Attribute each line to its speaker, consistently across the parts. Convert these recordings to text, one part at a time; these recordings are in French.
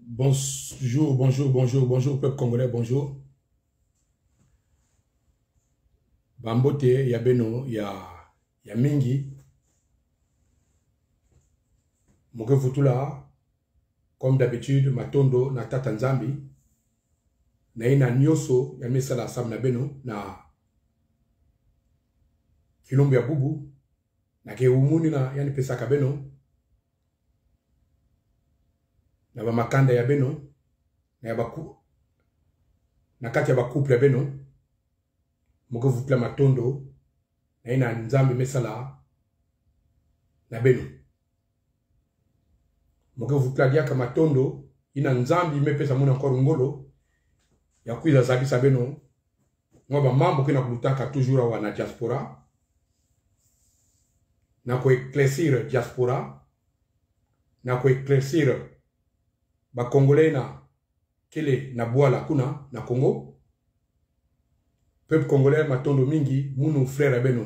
Speaker 1: Bonjour, bonjour, bonjour, bonjour, peuple congolais, bonjour. Bambote, ya Beno, ya Mingi. Moke Futula, comme d'habitude, Matondo, na Tata Nzambi. Na ina nyoso, ya Mesala Sam na Beno, na Kilombo ya Bubu. Na ke umuni na yani pesaka Beno. Na ba makanda ya Beno. Na ya baku. Na kati ya bakouple ya Beno. Moke Futula Matondo. Na ina Nzambi Mesala na Beno. Moke Futula diaka Matondo. Ina Nzambi mepesa muna encore ngolo. Ya kuiza zabi sa Beno. Mwa mambo kena kulutaka toujours awa na diaspora. Na ko éclaircir diaspora. Na ko éclaircir ba Congolais na kele na boala kuna na Congo. Peuple congolais Matondo mingi munu frère Beno.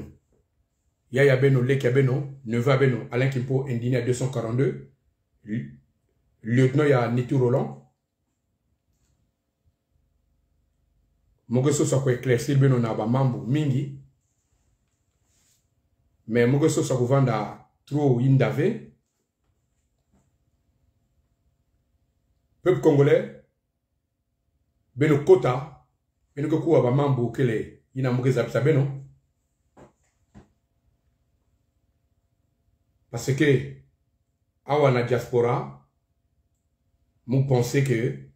Speaker 1: Yaya Beno, Leki Beno, neveu Beno, Alain Kimpo, indigné à 242. Lieutenant ya Nitu Roland. Mogeso sa ko éclaircir Beno na ba mambo mingi. Mais Mogeso sa ko vanda trop indave. Peuple congolais Beno Kota Beno kokuwa ba mambo kele ina Mogeza bisa Beno. Parce que awa na diaspora mou pensez que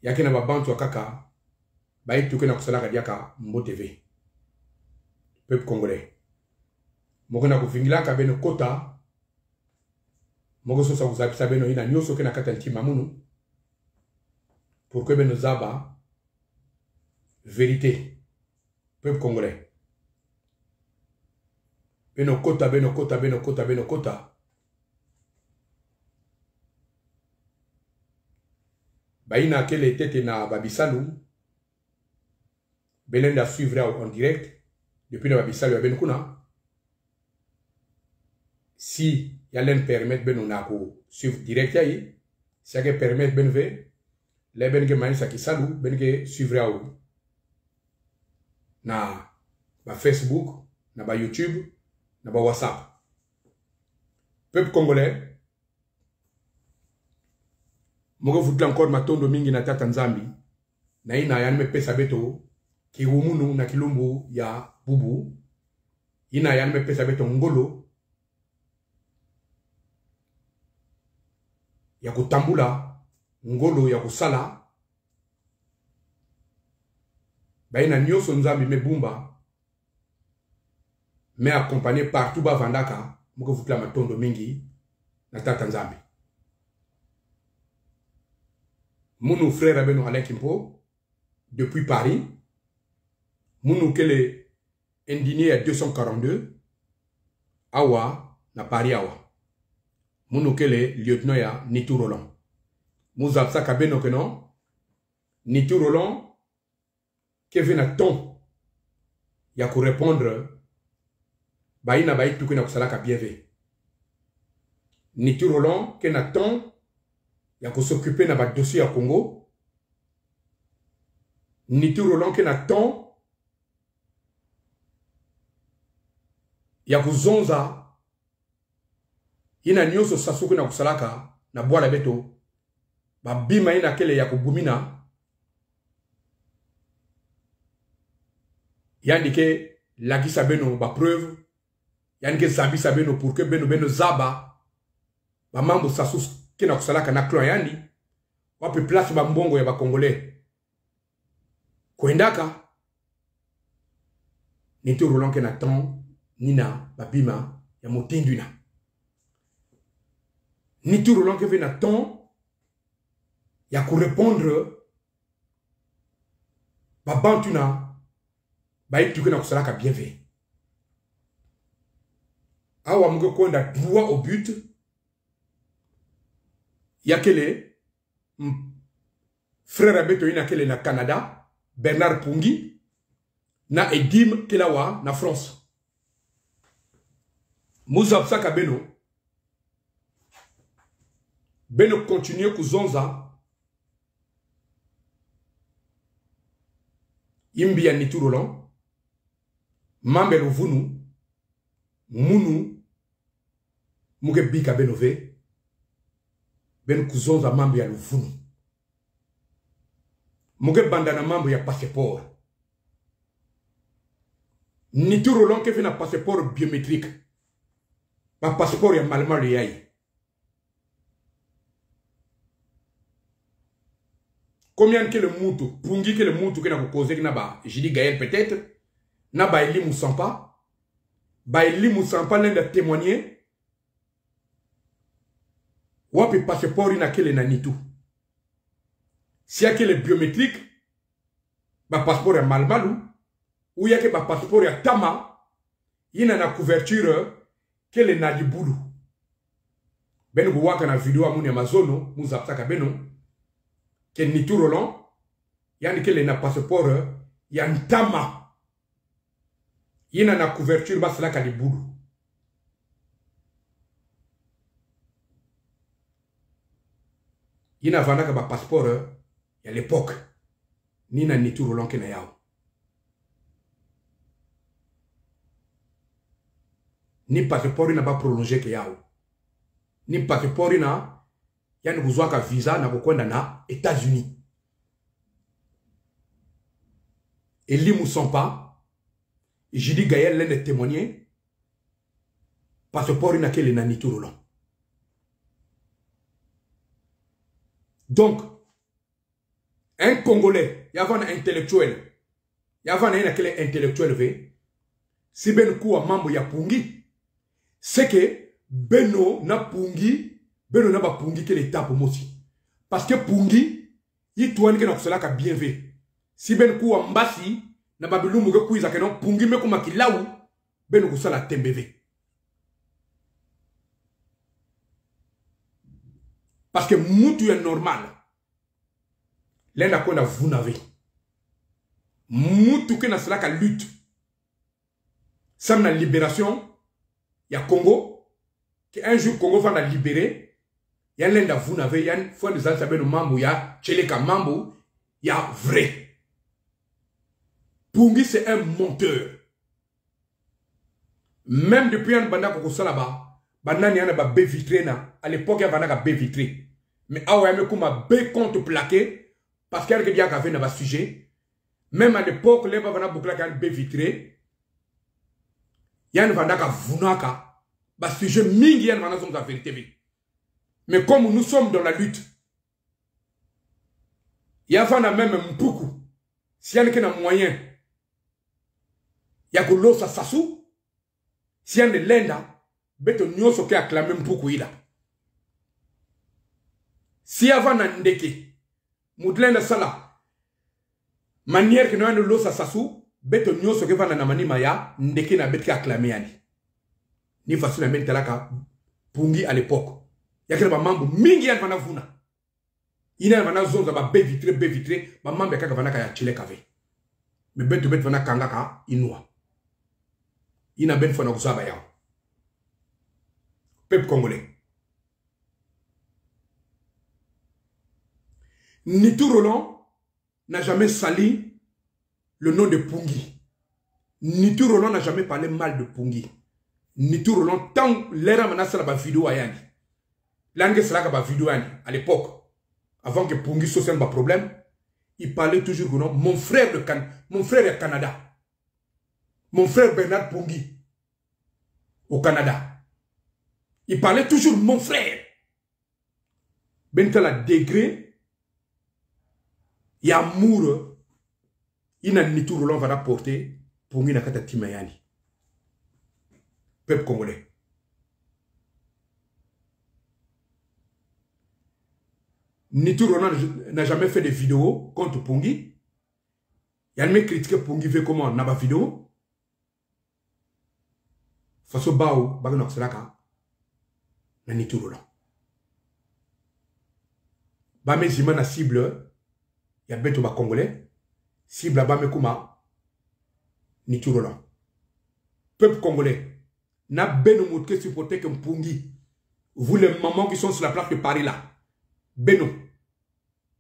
Speaker 1: yake na babantu akaka ba ituke na kusalaka diaka Mbo TV. Peuple congolais mokona kuvingilaka Beno Kota Mogo so sa Beno ina nyoso ke na kata ntima munu pour que Beno zaba vérité. Peuple congolais Beno Kota, Beno Kota, Beno Kota, Beno Kota. Baina kele tete na Babisalu. Belenda suivre en direct depuis la Babisalu ya Beno kuna. Si yalen permettre Beno na ko suivre direct ya yi. Si yake permettre Beno ve. Le Beno ke manisa ki salu. Beno ke suivre ya ou. Na ba Facebook. Na ba YouTube. Na ba WhatsApp. Peuple congolais. Mogo Futula encore Matondo mingi na Tata Nzambi. Na ina yanme pesa beto. Kirumunu na Kilombo ya Bubu. Ina yanme pesa beto ngolo. Ya kutambula. Ngolo ya kusala. Baina nyoso Nzambi me bumba. Mais accompagné partout ba vandaka. Mogo Futula Matondo mingi na Tata Nzambi. Mounou frère Beno Alain Kimpo, depuis Paris. Mounou kele indigné à 242. Awa, na Paris awa. Mounou kele lieutenant ya Nitu Roland. Mouzab Saka Beno que non. Nitu Roland, Kevin a ton. Ya ko répondre. Baïna baï tout que na kusalaka bien ve. Nitu Roland, Ken a ton. Ya ko s'occuper na ba dossier à Congo. Nitu Roland Ken a ton. Ya ko zonza. Ina nyoso sasuke na kusalaka na boala beto. Ba bima ina kele ya ko bumina. Yandike lagisa Beno ba preuve. Yandike zabisa Beno pour que Beno zaba. Ba mambo sasus kena kusalaka na clan yandi. Wapi place ba mbongo ya ba Congolais. Kwendaka. Nitu Roland Ken a ton. Nina babima ya motinduna. Nitu Roland Ken a ton. Ya ko répondre. Ba bantuna. Ba ituke na kusalaka bien fait. Awa mge konda droit au but. Yakele frère Abeto ina kele na Canada. Bernard Pungi. Na Edim Kelawa na France. Mouzab Saka Beno. beno continue kuzonza imbi ya niturolon mambe vunu munu muge bika benove ben kuzonza mambe ya luvunu muge bandana mambo ya passeport niturolon ke fina passeport biométrique ba passeport ya malmal yayi combien que le moutou pungi que le moutou que na causer na ba Jidi Gaël peut-être na ba Eli Moussampa l'un de témoigner wapi passeport ina kele na nitu si y'a que le biométrique ba passeport ya malmalu ou y'a que ba passeport ya tama ina na couverture kele na libulu beno buwaka na video amuni amazono muzapsaka beno que nitu Roland yani kele na passeport ya ntama yina na couverture basala ka libulu yina vanaka ba passeport ya l'époque ni na nitu Roland ke na yao ni passeport na ba prolonger ke yao ni passeport na yani kuzwaka visa na kukwenda na États-Unis Eli Moussampa Jidi Gaël l'un des témoigner passeport ina kele na nitu Roland. Donc un Congolais y avait un intellectuel y avait un intellectuel ve si ben kuwa mambo ya pungi c'est que beno na pungi beno na ba pungi kele tapo mosi parce que pungi yi tuani ke na kusala ka bien ve si ben kuwa mbasi na babilumu ke kuiza ke non pungi me kuma kilau beno kusala tembeve parce que mutu est normal l'enda kwenda vunave mutu ke na sala ka lutte sam na libération ya Congo que un jour Congo va la libérer ya l'enda vunave ya fois des ans sabeno mambo ya cheleka mambo ya vrai. Pungi c'est un monteur. Même depuis un banda koko là-bas, banani yana ba B vitré na. À l'époque il y avait un B vitré. Mais awa yame kuma B compte plaqué parce qu'il y a quelqu'un qui avait na ba sujet. Même à l'époque les bana boucla kan B vitré. Yana banda ka vunaka ba sujet mingi yana bana zonga vérité. Mais comme nous sommes dans la lutte, il y a même beaucoup. Si y a un moyen ya kulosa sasu si ande lenda beto nyoso ke acclamer mpuku ida si avana ndeke mudlenda sala manière que no ande losa sasu beto nyoso ke vana na manima ya ndeke na betka acclamer yani ni façon na mentalaka pungi à l'époque yakela ba mambo mingi yana vana vuna ina vana zonza ba B vitré ba mambe kaka vana ka ya chile kave mais beto vana kanga ka inua ina ben fona kusaba yao peuple congolais Nitu Roland n'a jamais sali le nom de Pungi. Nitu Roland n'a jamais parlé mal de Pungi. Nitu Roland tant l'era manasa la vidéo ayani l'ange sera la vidéo ayani à l'époque avant que Pungi soit un problème il parlait toujours que non mon frère est Canada. Mon frère Bernard Pungi, au Canada. Il parlait toujours mon frère. Bentala degré, il y a amour, il n'a ni tout Roland va rapporter Pungi na kata timayani. Peuple congolais. Nitu Roland n'a jamais fait de vidéo contre Pungi. Il y a même critiqué Pungi fait comment n'a pas vidéo. Faso bao bagno selaka na Nitu Roland. Ba me jima na cible ya beto ba congolais cible ba me kuma Nitu Roland. Peuple congolais n'a beno moutke supporter que Pungi. Vous les mamans qui sont sur la place de Paris là, Beno.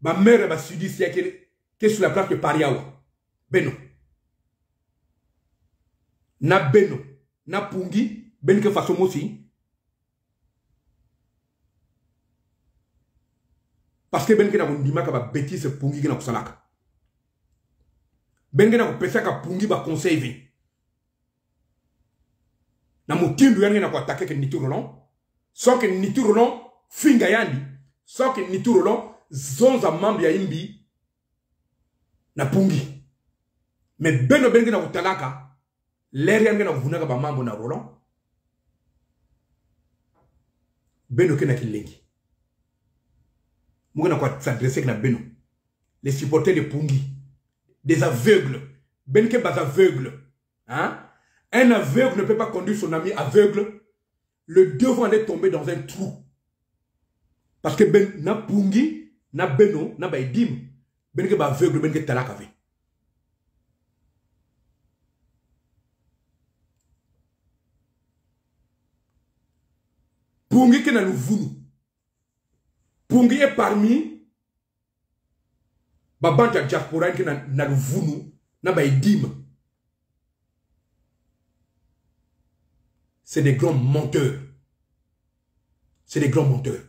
Speaker 1: Ma mère va se dire qu'elle est sur la place de Pariawa. Beno. Na Beno. Na Pungi. Ben que façon aussi. Parce que ben que na undima ka ba bêtise Pungi ki na kusalaka. Ben que na kupesa ka Pungi ba conseil. Na mutindu yani na kuatake ke Nitu Roland. Sans que Nitu Roland finga yandi. Sans que Nitu Roland zonza mambi ya imbi na Pungi. Mais beno ben que na kutalaka. L'air yani na vunaka ba mambo na Roland. Beno ke na kilengi. Mouga na quoi s'adresser avec la Beno. Les supporters de Pungi. Des aveugles. Ben que bas aveugles. Hein? Un aveugle ne peut pas conduire son ami aveugle. Le deux vont aller tomber dans un trou. Parce que ben na Pungi, na Beno, na Baidim. Ben que bas aveugle, ben que talakave. Pungi qui na l'ouvunu. Pungi est parmi Babanta diaspora qui na l'ouvunu, na Baidim. C'est des grands menteurs. C'est des grands menteurs.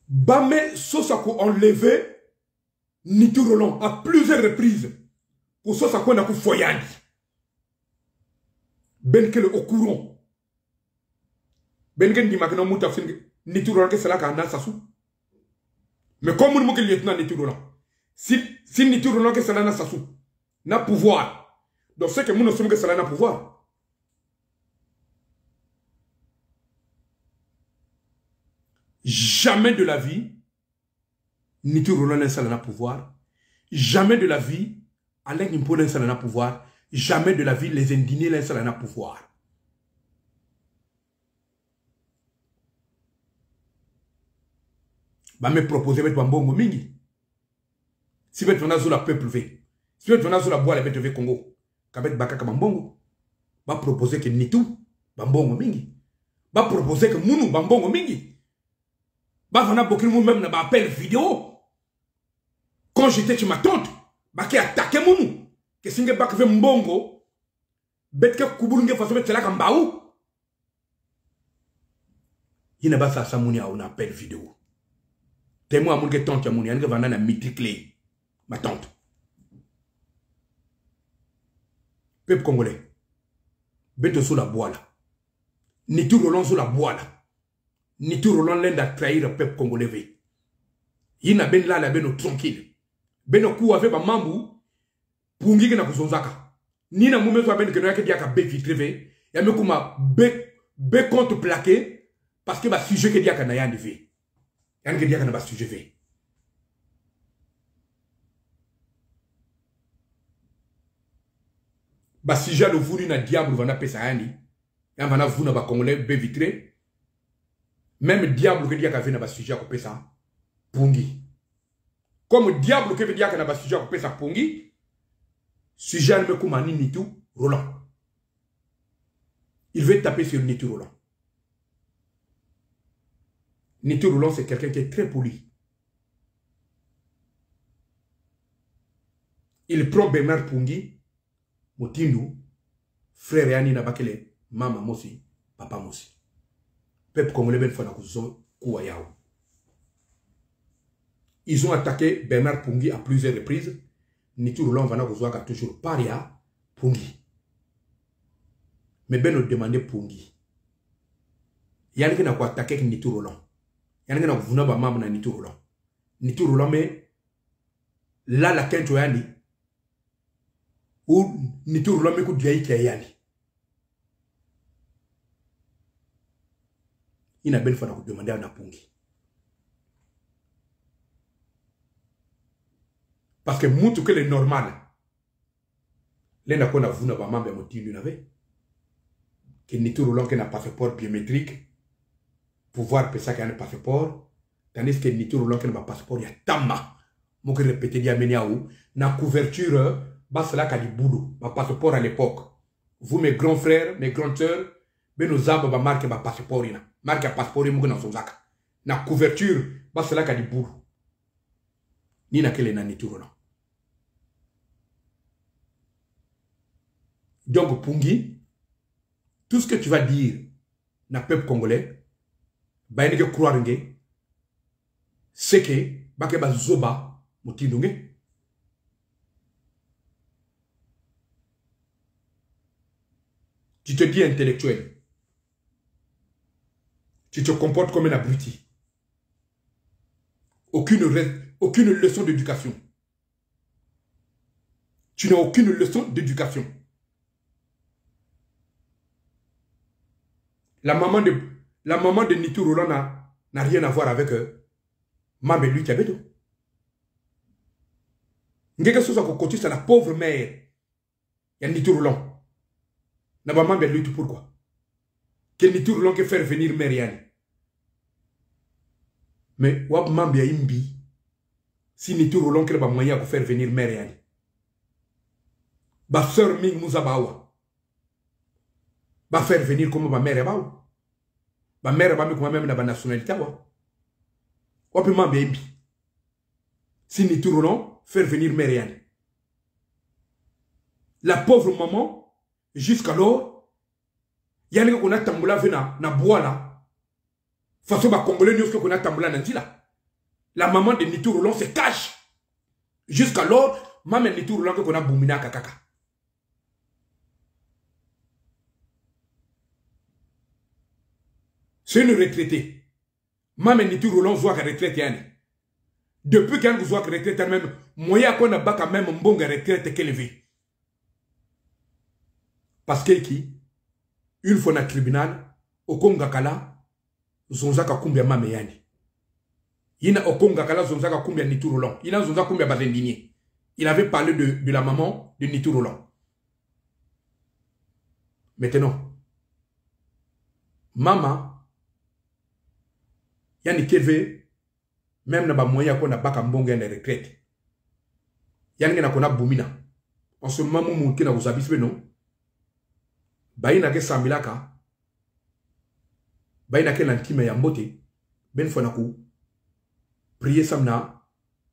Speaker 1: Bame Sosako enlevé Nitu Roland à plusieurs reprises. Pour Sosako n'a qu'au foyandi. Ben que le au courant. Ben que dit maintenant mouta Nitu Roland que c'est là qu'un assassin. Mais comme on dit lieutenant Nitu Roland. Si Nitu Roland que c'est là n'assassin. N'a pouvoir. Donc c'est que nous sommes que c'est là n'a pouvoir. Jamais de la vie, Nitu Roland n'a pouvoir. Jamais de la vie, Alain Nimpo n'a pouvoir. Jamais de la vie, les indignés n'a pouvoir. Bah me proposer mettre Bambongo Mingi. Si vous êtes dans la peuple V. Si vous êtes dans la boîte avec le Congo. Kabet Bakaka Bambongo. Bah proposer que Nitu Bambongo Mingi. Bah proposer que Mounou Bambongo Mingi. Bah, on a beaucoup de monde même dans appel vidéo. Quand j'étais chez ma tante, bah, qui attaquait mon que si on a fait mbongo, bet que kuburunge façon de là kambaou. Il n'a pas ça, ça mouni a un appel vidéo. Témoin à mon que tante ya mouni, il va na mitriclé. Ma tante. Peuple congolais. Bet sous la boîte là. Nitu Roland sous la boîte là. Nitu Roland l'un a trahi le peuple congolais. Il n'a ben là la ben tranquille. Ben au coup avec ma mambu, Pungi qui n'a pas zonzaka. Ni na moumé soit ben que n'a que diaka be vitré. Ya me kuma be compte plaqué parce que ba sujet que diaka na yandi ve. Yan que diaka na ba sujet ve. Ba sujet le voulu na diable va na pesa yani. Yan va na vuna ba congolais be vitré. Même diable que dit qu'il y a un sujet à couper ça, Pungi. Comme diable que dit qu'il y a un sujet à couper ça, Pungi, sujet ne me commande ni tout, Roland. Il veut taper sur Nitu Roland. Nitu Roland, c'est quelqu'un qui est très poli. Il prend Bernard Pungi, Motindu, frère Yanni Nabakele, maman Mossi, papa Mossi. Peuple congolais ben fana kuzo kuwayao. Ils ont attaqué Bernard Pungi à plusieurs reprises. Nitu Roland vana kuzoaka toujours paria Pungi. Mais ben nous demandait Pungi. Yann qui n'a pas attaqué Nitu Roland. Yann qui n'a pas vuna ba maman na Nitu Roland. Nitu Roland mais là la kento yani ou Nitu Roland mais ku diayi ki yani. Il n'a pas fait de demander à Pungi. Parce que moutou que le normal. L'un n'a pas vu n'a membre motif du n'avait. Que Nitu Roland qui a un passeport biométrique. Pouvoir penser qu'il y a un passeport. Tandis que Nitu Roland qui a un passeport, il y a tama. Moi que répéter, il y a mené à où. Na couverture, bas là qu'a du boulot. Ma passeport à l'époque. vous mes grands frères, mes grandes sœurs, ben nos arbres ba marque ba passeport ina. Marque a passeport mu na zonzaka. Na couverture ba cela ka di bourg. Ni na kele na nituro non. Donc Pungi, tout ce que tu vas dire na peuple congolais, ba ene ke croire nge, c'est que ba ke ba zoba mutindunge. Tu te dis intellectuel. Tu te comportes comme un abruti. Aucune leçon d'éducation. Tu n'as aucune leçon d'éducation. La maman de Nitu Roland n'a rien à voir avec Mambe lui Tiabeto. Quelque chose à côté, c'est la pauvre mère. Il y a Nitu Roland. N'a pas Mambe lui tout pourquoi? Quel Nitu Roland qui faire venir Marianne. Mais wap Mambe ya imbi. Si Nitu Roland qui n'a pas moyen de faire venir Marianne. Ba sœur Ming Mouzabawa. Va faire venir comme ma mère est bao. Ma mère va me comme même la nationalité wa. Ou peut m'en bien. Si ni tout non, faire venir Marianne. La pauvre maman, jusqu'alors, il y a qu'on a tamboula vena na bois là. Façon ba congolais nous qu'on a tamboula nanti là. La maman de Nitu Roland se cache. Jusqu'alors, maman de Nitu Roland qu'on a boumina kakaka. C'est une retraitée. Maman Nitu Roland voit qu'elle retraite. Depuis qu'elle voit qu'elle retraite même, moyen qu'on a quand même un bon retraite qu'elle vit. Parce que une fois dans le tribunal, au Kongakala, Zonzaka Kumbia Mameyani. Il n'a au Kongakala Zonzaka Kumbia Nitu Roland. Il a Zonzaka Kumbia Bazendini. Il avait parlé de la maman de Nitu Roland. Maintenant, maman, yani keve même na ba moyen ko na baka mbonga na retraite yani na kona bumina en ce moment mon ki na vous habite non bayina ke sambilaka bayina ke lantime ya mbote ben fona ku prier samna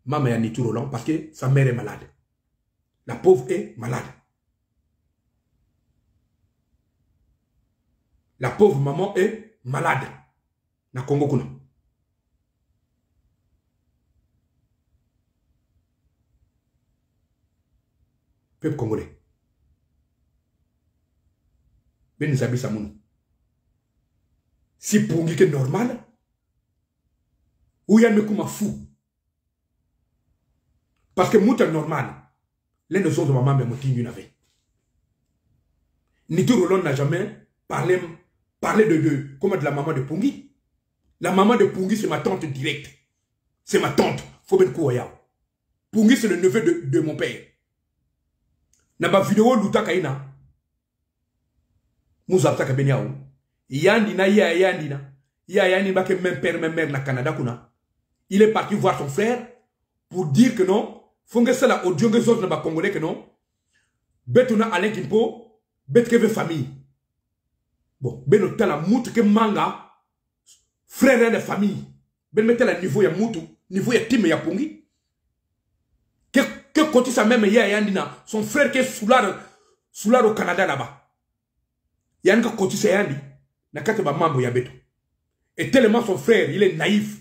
Speaker 1: maman ya Nitu Roland parce que sa mère est malade. La pauvre est malade. La pauvre maman est malade. Na Congo kuna. Peuple congolais. Ben nous habitons à Mounou. Si pour nous c'est normal, ou y a me comme fou. Parce que nous c'est normal. Les notions de maman me motivent une avait. Nitu Roland n'a jamais parlé comme de la maman de Pungi. La maman de Pungi c'est ma tante directe. C'est ma tante. Faut bien courir. Pungi c'est le neveu de mon père. Na ba vidéo lutaka ina Mouza taka beniaou yandi na yandi na yandi ba ke même père même mère na Canada kuna. Il est parti voir son frère pour dire que non fonge sala audio nge zot na ba congolais que non betuna Alain Kimpo bet que famille bon beno tala mutu ke manga frère de famille ben metela niveau ya mutu niveau ya time ya Pungi. Que côté sa même Yandina, son frère qui est sous au Canada là-bas. Yann que côté sa Yandi, n'a qu'à te mambo yabeto. Et tellement son frère, il est naïf.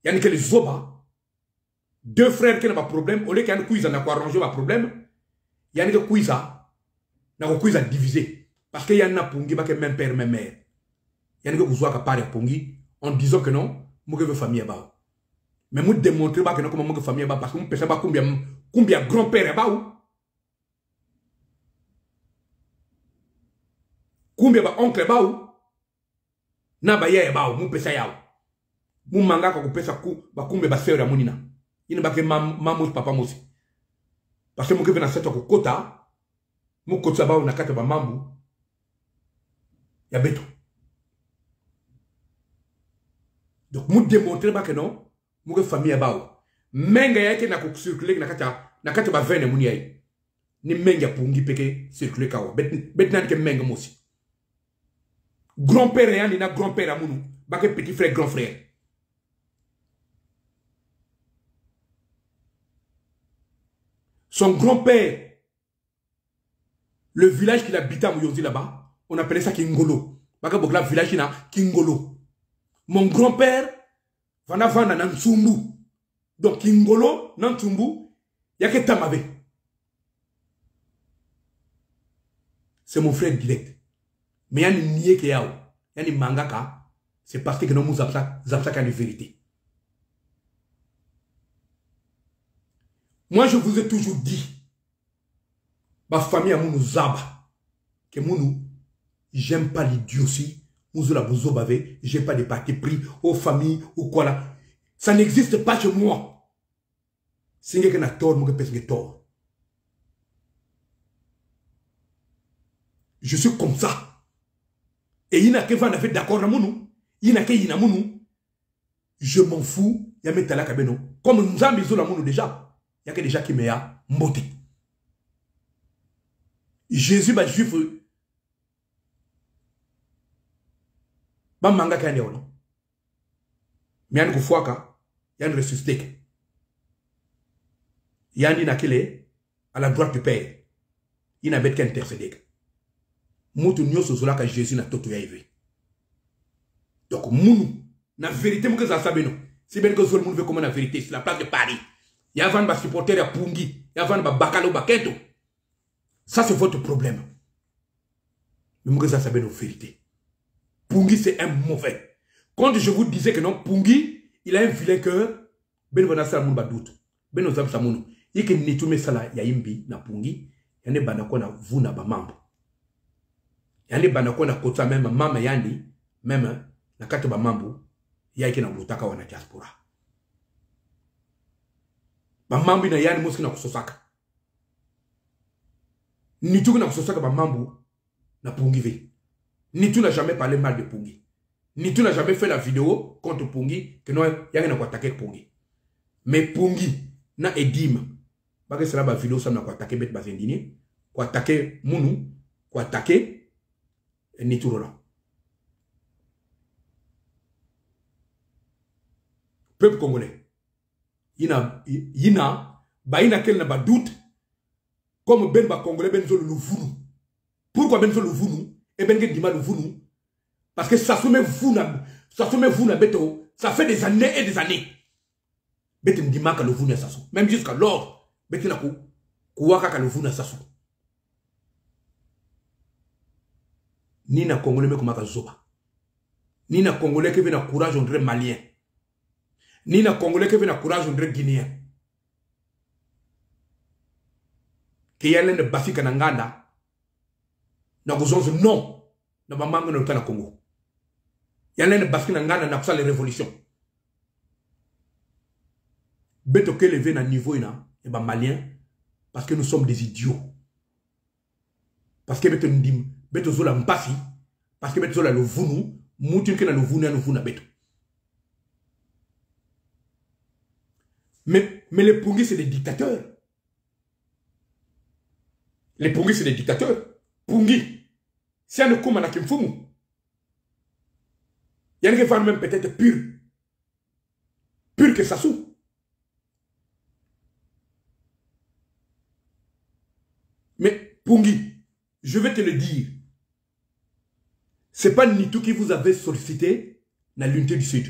Speaker 1: Yann que les Zoba, deux frères qui n'ont pas de problème, au lieu qu'il y a un quiz n'a pas arrangé le problème, Yann que quiz n'a divisé. Parce qu'il y a un Pungi, qui même père, même mère. Yann que vous avez parlé à Pungi en disant que non, moi je veux famille là-bas. Mais moi démontrer que non comment mon famille ba parce que mon pèse pas combien grand-père est ba combien ba oncle ba na ba ye ba mon pèse ya mon manga ko pèse ku ba combien ba sœur ya monina il ba ke maman papa mosi parce que mon que vena cette ko kota mon kota ba na kata ba mambu ya beto donc moi démontrer que non mon famille ba menga yake na ko circuler na kata ba vene muni yai ni menga pungi peke circuler kawa bet nan ke menga mosi grand-père yani na grand-père amunu bake petit frère grand frère son grand-père le village qu'il habitait à Mouyonzi là-bas on appelait ça Kingolo bake bokla village na Kingolo mon grand-père vana vana na Ntsumbu donc Kingolo na Ntsumbu yake tamave. C'est mon frère direct. Mais il y a une nié qui est là. Il y a une mangaka. C'est parce que nous avons une vérité. Moi, je vous ai toujours dit, ma famille a mon zaba, que mon j'aime pas l'idiotie, nous la bozo bavé, j'ai pas de parti pris aux familles ou quoi là. Ça n'existe pas chez moi. C'est que na tort, moi que tort. Je suis comme ça. Et il n'y a que vous en avez d'accord avec nous. Il n'y a que vous. Je m'en fous. Il y a mes talaks à comme nous avons besoin de déjà. Il y a que déjà qui m'a mboté. Jésus va juif. Ba manga kande ono. Mais il y a une fois il y a une ressuscité. Il y a une nakele à la droite du Père. Il n'a pas qu'intercéder. Moutou nyoso zola ka Jésus na toto ya éve. Donc mounou na vérité mou que ça sabe non. Si ben que zol moun veut comment la vérité c'est la place de Paris. Ya van ba supporter ya Pungi, ya van ba bakalo baketo. Ça c'est votre problème. Mais mou que ça sabe non vérité. Pungi c'est un mauvais. Quand je vous disais que non Pungi, il a un vilain cœur, ben vona sa moun ba doute. Ben ozam sa mounou. Yeke nitume sala ya imbi na Pungi, yane bana ko na vous na ba mambo. Yandi banako na kota même mama yandi même na kati ba mambu yaki na butaka wana diaspora ba mambu na yandi muski na kusosaka ni tu na kusosaka ba mambu na Pungi ve ni tu n'a jamais parlé mal de Pungi ni tu n'a jamais fait la vidéo contre Pungi que non yaki na ko attaquer Pungi mais Pungi na edim ba que cela ba vidéo ça na ko attaquer bet bazendini ko attaquer munu ko attaquer ni tout là. Peuple congolais. Yina quel n'a pas doute. Comme ben ba congolais ben zolo vunu. Pourquoi ben zolo vunu? Et ben gen dima vunu. Parce que ça se met vous na beto. Ça fait des années et des années. Bete ndima ka le vunu ça. Même jusqu'à l'or. Bete na ku kuwaka ka le vunu ça. Ni na Congolais me komaka zoba. Ni na Congolais qui veut na courage on dirait malien. Ni na Congolais qui veut na courage on dirait guinéen. Qui y a l'un de Bafika Nanganda. Na gozonzo non. Na bamanga na na Congo. Y a l'un de Bafika Nanganda na kusa les révolutions. Beto ke levé na niveau ina et ba malien parce que nous sommes des idiots. Parce que beto ndim beto zola mpasi parce que beto zola le vunu mutu ke na le vunu na vuna beto. Mais les Pungi c'est des dictateurs. Les Pungi c'est des dictateurs. Pungi c'est un comme na kimfumu. Il y a une femme même peut-être pure que Sassou. Mais Pungi, je vais te le dire. C'est pas Nitou qui vous avait sollicité dans l'unité du Sud.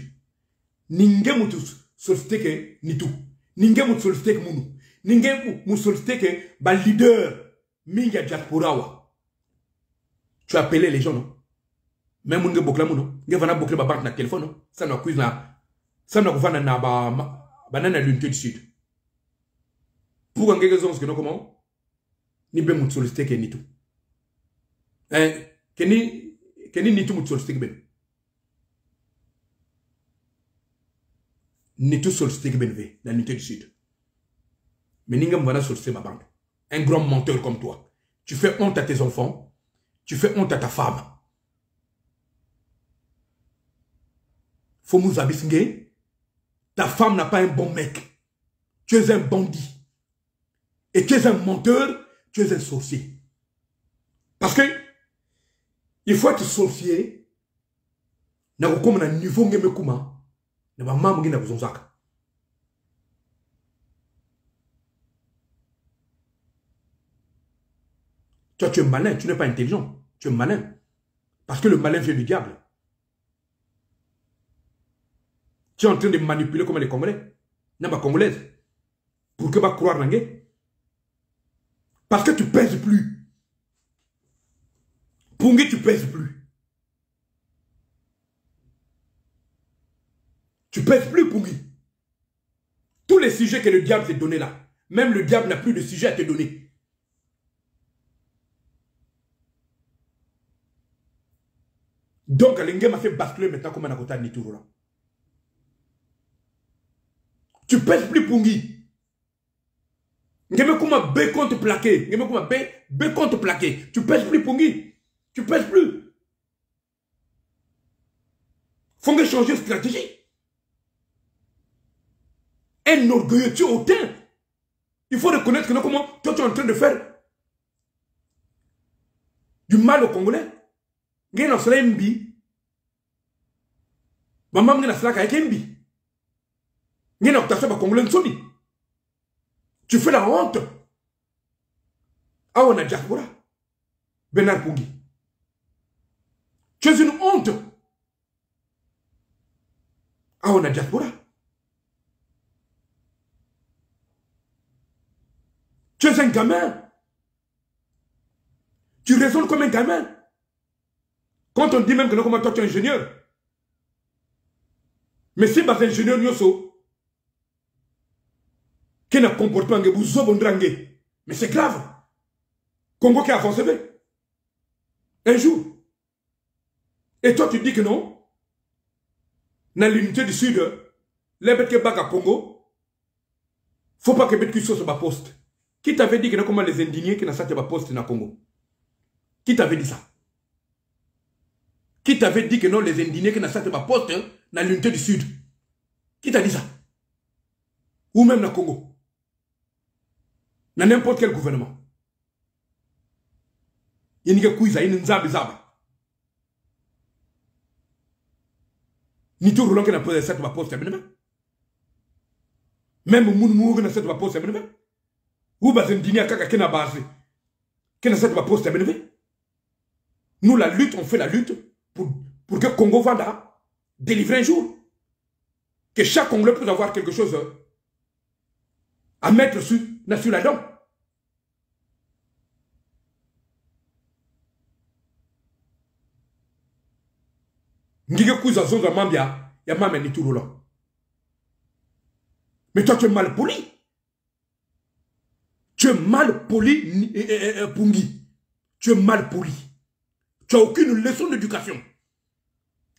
Speaker 1: Ninguém m'a sollicité que Nitou. Ninguém m'a sollicité que Mounou. Ninguém m'a sollicité que ba leader Minga Diaspora. Tu as appelé les gens, non? Même Mounge Bokla Mounou. Ninguém va bokler ba banque na téléphone, non? Ça n'a quiz na. Ça n'a pas na banana l'unité du Sud. Pour un raison, que non comment? Ni ben m'a sollicité que Nitou. Que ni Nitou m'a sollicité que ben. Nitou sollicité que ben ve dans l'unité du Sud. Mais Ningam va solliciter ma banque. Un grand menteur comme toi. Tu fais honte à tes enfants. Tu fais honte à ta femme. Faut nous abisser. Ta femme n'a pas un bon mec. Tu es un bandit. Et tu es un menteur tu es un sorcier. Parce que il faut être sorcier. Na comme na niveau ngeme kuma. Na ba mamu ngina kuzonzaka. Toi, tu es malin, tu n'es pas intelligent. Tu es malin. Parce que le malin vient du diable. Tu es en train de manipuler comme les Congolais. Non, ma Congolaise. Pour que va croire Nangé. Parce que tu pèses plus. Pungi, tu pèses plus. Tu pèses plus, Pungi. Tous les sujets que le diable t'est donné là, même le diable n'a plus de sujet à te donner. Donc, Alingé m'a fait basculer maintenant comme un akota Nituro là. Tu pèses plus, Pungi. Ngeme kuma B compte plaqué. Ngeme kuma B compte plaqué. Tu pèses plus, Pungi. Tu pèses plus. Faut que changer de stratégie. Un orgueilleux, tu es hautain. Il faut reconnaître que comment toi tu es en train de faire du mal aux Congolais. Ngena sala mbi. Maman ngena sala ka mbi. Ngena oktasha ba Congolais nsobi. Tu fais la honte. Ah, on a diaspora. Bernard Pungi. Tu es une honte. Ah, on a diaspora. Tu es un gamin. Tu raisonnes comme un gamin. Quand on dit même que non, comment toi tu es ingénieur. Mais si bas ingénieur nyoso, qui n'a comportement que vous zobondrangue, mais c'est grave. Congo qui a avancé. Un jour. Et toi tu dis que non. Dans l'unité du Sud, les bêtes qui battent à Congo, faut pas que les bêtes qui soient sur ma poste. Qui t'avait dit que non, comment les indignés qui n'ont pas de poste dans Congo? Qui t'avait dit ça? Qui t'avait dit que non, les indignés qui n'ont pas de poste dans l'unité du Sud? Qui t'a dit ça? Ou même dans Congo? Dans n'importe quel gouvernement. Il y a des gens qui ont ni tout le qui n'a pas de cette poste. Même Moumou qui n'a cette poste. Ou bien un dîner qui n'a base. Qui n'a cette poste. Nous, la lutte, on fait la lutte pour que Congo Vanda délivre un jour. Que chaque Congolais puisse avoir quelque chose à mettre sur la dent. Mais toi, tu es mal poli. Tu es mal poli, Pungi. Tu es mal poli. Tu n'as aucune leçon d'éducation.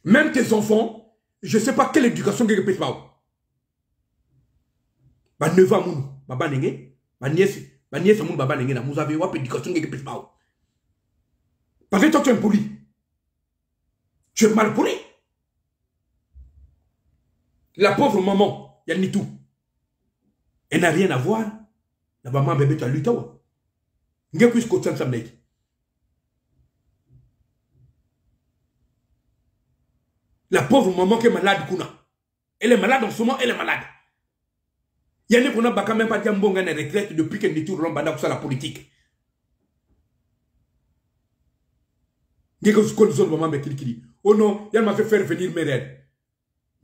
Speaker 1: Même tes enfants, je ne sais pas quelle éducation que tu peux faire. Bah, 9 ans, moun, baba nenge, ma nièce, moun, baba nenge, vous avez une éducation que tu peux faire. Parce que toi, tu es impoli. Tu es mal poli. La pauvre maman, il y a ni tout. Elle n'a rien à voir. La maman bébé tu as lu toi. Nge puis côté ça mec. La pauvre maman qui est malade kuna. Elle est malade en ce moment, elle est malade. Il y a des qu'on a pas quand même pas dit bon gars retraite depuis qu'elle dit tout le monde ça la politique. Nge que ce qu'on zone maman avec qui dit. Oh non, elle m'a fait faire venir mes reines.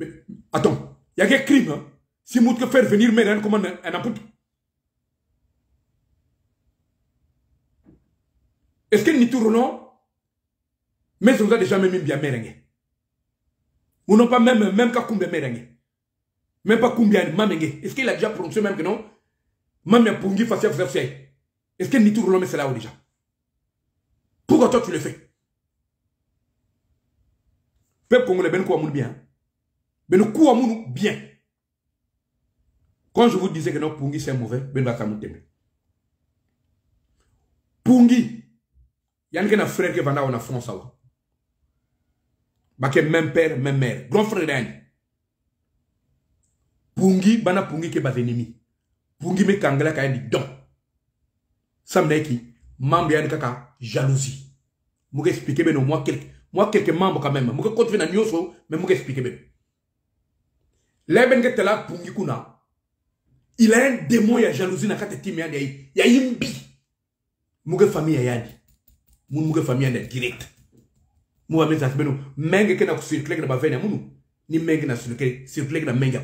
Speaker 1: Mais attends, il y a quel crime hein? Si moi te faire venir mes reines comment un apôtre? Est-ce que ni tout le nom? Mais on a déjà même bien merengue. Ou non pas même qu'à combien merengue. Même pas combien mamenge. Est-ce qu'il a déjà prononcé même que non? Mamia pungi facia facia. Est-ce que ni tout le nom c'est là déjà? Pourquoi toi tu le fais? Peuple congolais ben quoi moun bien. Ben quoi moun bien. Quand je vous disais que non pungi c'est mauvais, ben va ça moun teme. Pungi il y a un frère qui va en France. Il y a même père, même mère. Grand frère d'un. Pungi, bana pungi qui est ennemi. Pungi me kangala qui a dit don. Samneki, membre yann kaka jalousie. Mouge expliquer ben moi quelques membres quand même. Mouge continuer na nyoso mais mouge expliquer ben. L'eben que tela pungi kuna. Il a un démon ya jalousie na kate timi yandi. Ya imbi. Mouge famille yandi. Mouge famille yandi direct. Mouge amé ça beno menge ke na circuler na ba venia munu. Ni menge na circuler na menge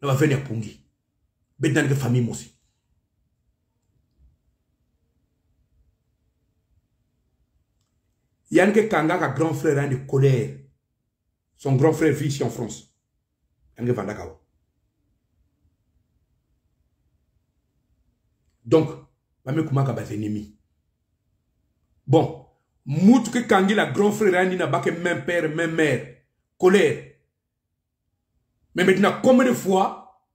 Speaker 1: na ba venia pungi. Ben dans que famille mosi. Yann Kanga a grand frère de colère. Son grand frère vit ici en France. Yann Vandakawa. Donc, Mame Kumaka bat ennemi. Bon, Mout que Kangi la grand frère n'a pas que même père, même mère. Colère. Mais maintenant, combien de fois,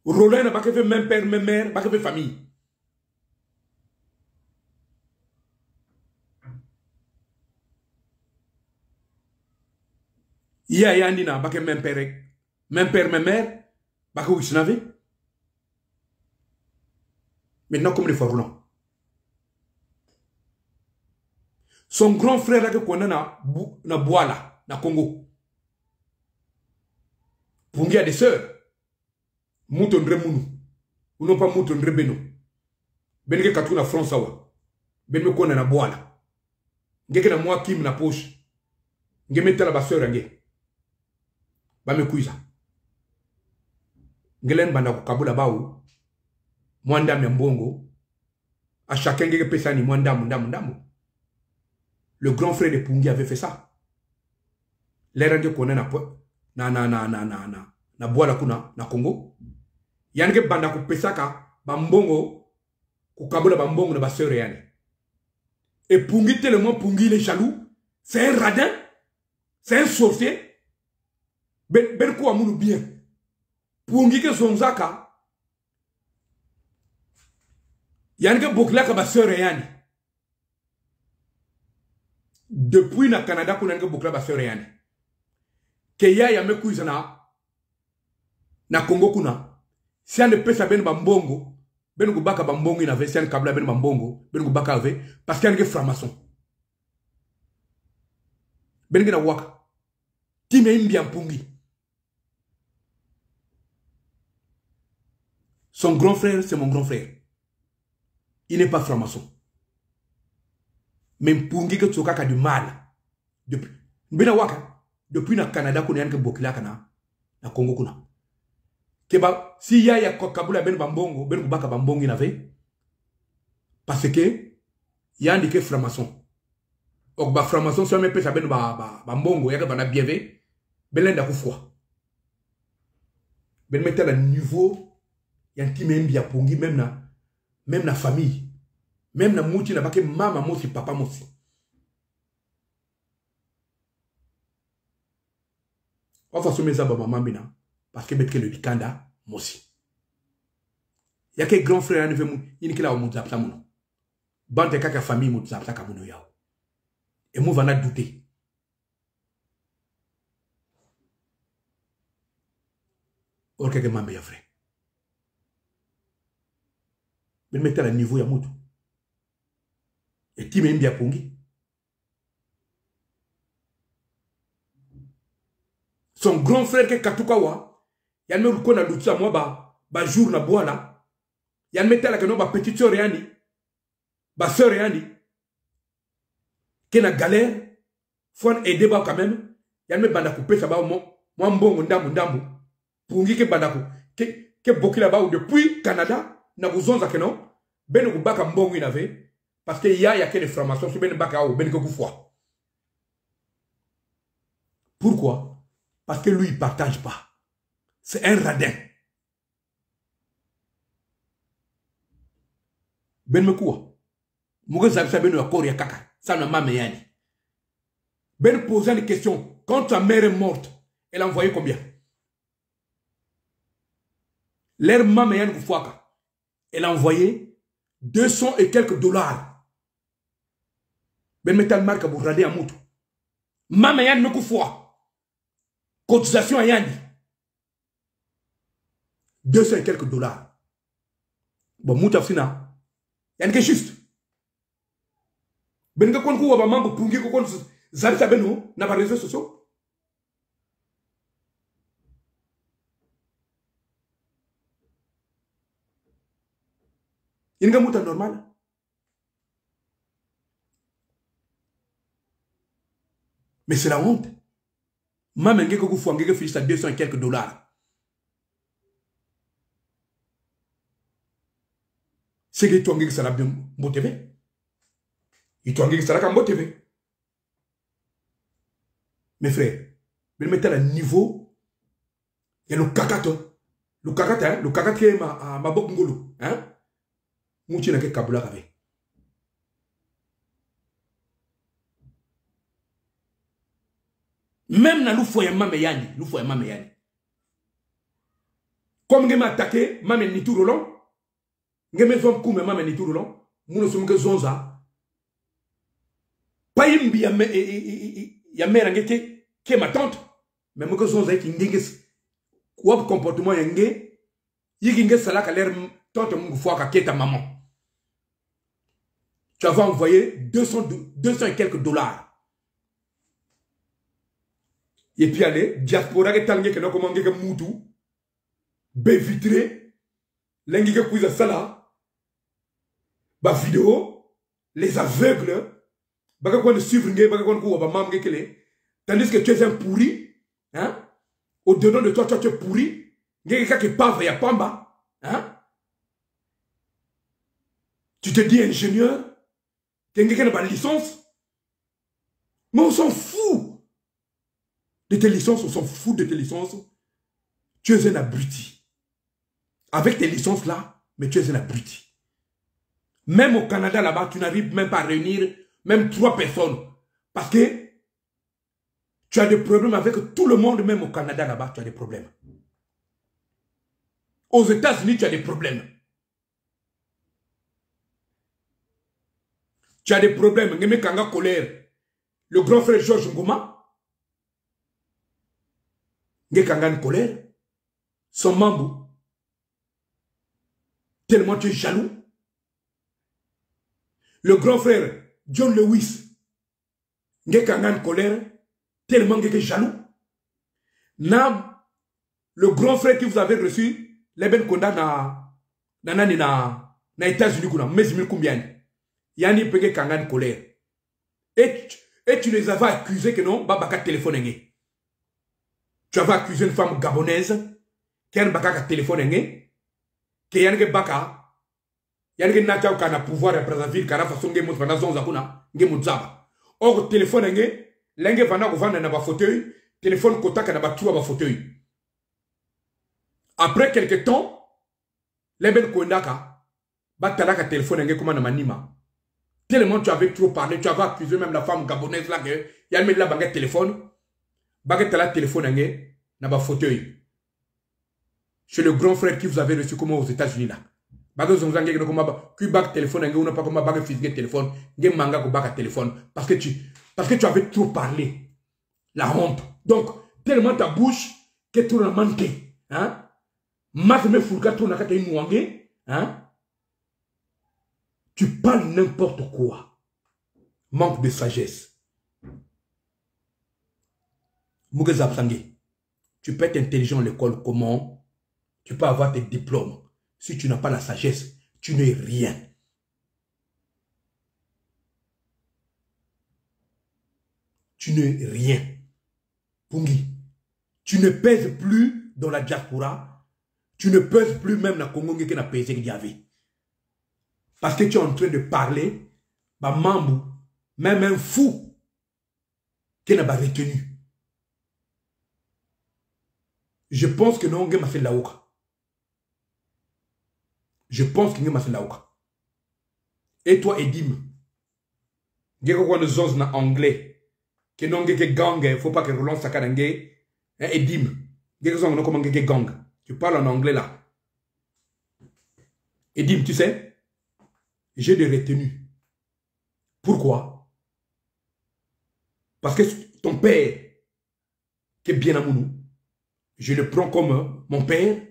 Speaker 1: Roland n'a pas que fait même père, même mère, pas que fait famille. Il y a yandi na bake même père, même mère, bake wisnave. Maintenant, comme les fois Roland. Son grand frère là que connaît na Boala, na Congo. Pungi a des sœurs. Moutondre Mounou. Ou non pas Moutondre Beno. Benke katou na France awa. Benme connaît na Boala. Ngeke na moi Kim na poche. Ngeme tala ba sœur nge. Ba me kuiza. Ngelen banda ko kabula baou. Mwanda mbongo. À chacun ngeke pesa ni mwanda ndamu. Le grand frère de Pungi avait fait ça. L'erreur connaît na Boala kuna na Congo. Yanke banda ko pesaka bambongo ko kabula bambongo na ba sœur yani. Et Pungi tellement Pungi il est jaloux, c'est un radin, c'est un sorcier. Ben ko amunu bien. Pungi ke zonzaka. Yanke bokla ka ba sœur yani. Depuis na Canada kuna yanke bokla ba sœur yani. Keya ya me kuizana na Congo kuna. Si on ne peut pas ben bambongo, ben gubaka bambongo ina ve si on kabla ben bambongo, ben gubaka ave parce qu'il y a un franc-maçon. Ben gina waka. Time imbi ampungi. Son grand frère, c'est mon grand frère. Il n'est pas franc-maçon. Mais Pungi que Tsoka a du mal. Depuis ben waka, depuis na Canada kuna yanke bokila kana na Congo kuna. Keba si ya kabula ben bambongo ben kubaka bambongo inave parce que ya indiqué franc-maçon. Ok ba franc-maçon so me pesa ben bambongo ya bana bienve belenda kufwa. Ben mettre le niveau ya ntime mbia Pungi même na famille. Même na mouti na bake mama mosi papa mosi. On va soumettre ça maman bina. Parce que betke le dikanda mosi. Ya ke grand frère ne veut il kila mu zapsa muno. Bante kaka famille mu zapsa ka muno yao. Et mu vana douter. Or que mambe ya frère. Ben mettez le niveau ya mutu. Et ti me mbia Pungi. Son grand frère que Katukawa. Yann me rukona lutsa moi ba jour na Boala. Yann me tala que no ba petite sœur yani. Ba sœur yani. Kena galère. Faut aider ba quand même. Yann me banda couper ça ba moi mbongo ndambu. Pungi ke banda ke bokila ba depuis Canada na kuzonza keno. Ben kubaka mbongo inave parce que ya que les francs-maçons sur ben baka ou ben ko kufwa. Pourquoi? Parce que lui il partage pas. C'est un radin. Ben me quoi? Mouga zabsa ben akori ya kaka. Ça n'a pas yani. Ben posant des questions. Quand ta mère est morte, elle a envoyé combien? L'air maman yani kufwaka. Elle a envoyé 200 et quelques dollars. Ben metal marque pour rader à moutou. Maman yani me kufwa. Cotisation à yani. 200 et quelques dollars. Bon, Moutafsina, Il y a juste. Ben nga kon ko waba mambo pungi ko kon zabi sabenu na ba réseaux sociaux. Il nga muta normal. Mais c'est la honte. Même un gars qui faut un fiche à 200 et quelques dollars. C'est que tu as un gars qui sera bien motivé. Il tu as un gars qui sera motivé. Mes frères, je vais mettre à niveau. Il y a le kakato. Le kakato, hein? Le kakato qui est ma bokungolo. Hein? Mouti n'a que kabula avec. Même dans l'oufouya mame yani, l'oufouya mame yani. Comme je m'ai attaqué, mame ni tout long. Je me fais couper mame ni tout long. Mouno sommes zonza. Pas imbi ya mère ngeke qui est ma tante. Mais moi que zonza qui ngenges. Ou comportement yenge. Yinge salaka l'air tante mungufwa ka keta maman. Tu vas envoyer 200 et quelques dollars. Et puis aller, diaspora que tangue que non comment que moutou, bé vitré, l'engue que couisa sala, ba vidéo, les aveugles, ba que quoi suivre nge, ba que quoi ou ba mam que les, tandis que tu es un pourri, hein, au dedans de toi tu es pourri, nge que pave ya pamba, hein, tu te dis ingénieur, tu n'as pas de licence, mais on s'en fout. De tes licences, on s'en fout de tes licences. Tu es un abruti. Avec tes licences là, mais tu es un abruti. Même au Canada là-bas, tu n'arrives même pas à réunir même 3 personnes. Parce que tu as des problèmes avec tout le monde, même au Canada là-bas, tu as des problèmes. Aux États-Unis, tu as des problèmes. Tu as des problèmes. Ngeme Kanga colère. Le grand frère Georges Ngoma. Kangan colère, son membre, tellement tu es jaloux. Le grand frère John Lewis, Kangan colère, tellement tu es jaloux. Nam, le grand frère que vous avez reçu, les ben konda na États-Unis mais combien? Yani penge Kangan colère. Et tu les avais accusés que non, babaka téléphone. Tu avais accusé une femme gabonaise qui a un téléphone qui a un baka yange nacha kana pouvoir représenter kana façon nge mot vanda zonza kuna nge mutzaba. Or téléphone lenge vanda ko vanda na ba fauteuil, téléphone kotaka na ba tuwa ba fauteuil. Après quelque temps, les ben kondaka ba talaka téléphone nge kuma na manima. Tellement tu avais trop parlé, tu avais accusé même la femme gabonaise là que y'a mis la banque téléphone. Baguette la téléphone na ba fauteuil. Chez le grand frère qui vous avez reçu comment aux États-Unis là. Baguette zonzangue no comment qui bague téléphone ou n'a pas comment bague physique téléphone, nge manga ko bague téléphone parce que tu avais trop parlé. La honte. Donc tellement ta bouche que tu l'as manqué, hein? Mat me fulka tu na kata inouangue, hein? Tu parles n'importe quoi. Manque de sagesse. Tu peux être intelligent à l'école, comment? Tu peux avoir tes diplômes. Si tu n'as pas la sagesse, tu n'es rien. Tu n'es rien. Pungi, tu ne pèses plus dans la diaspora. Tu ne pèses plus même dans le Congo qui n'a pesé qu'il y avait. Parce que tu es en train de parler, bah mambo, même un fou qui n'a pas retenu. Je pense que non, m'a fait la ouka. Je pense qu'il m'a fait la ouka. Et toi, Edim, Geko nous zons en anglais, que non que gang, il ne faut pas que Roland Sakanange, Edim, Geko zons comment que gang. Tu parles en anglais là. Edim, tu sais, j'ai des retenues. Pourquoi? Parce que ton père, qui est bien à Mounou, je le prends comme mon père,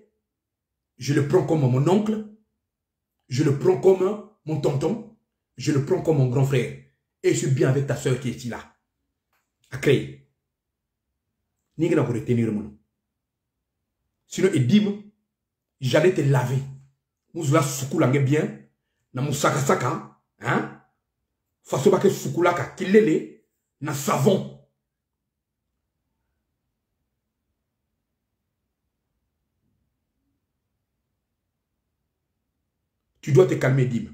Speaker 1: je le prends comme mon oncle, je le prends comme mon tonton, je le prends comme mon grand frère. Et je suis bien avec ta soeur qui est ici là. À créer. Ni que pour retenir mon. Sinon, Edim, j'allais te laver. Mouzla soukoula bien. Na moussaka saka. Hein? Faso bake soukoula ka kilele. Na savon. Tu dois te calmer, Dim.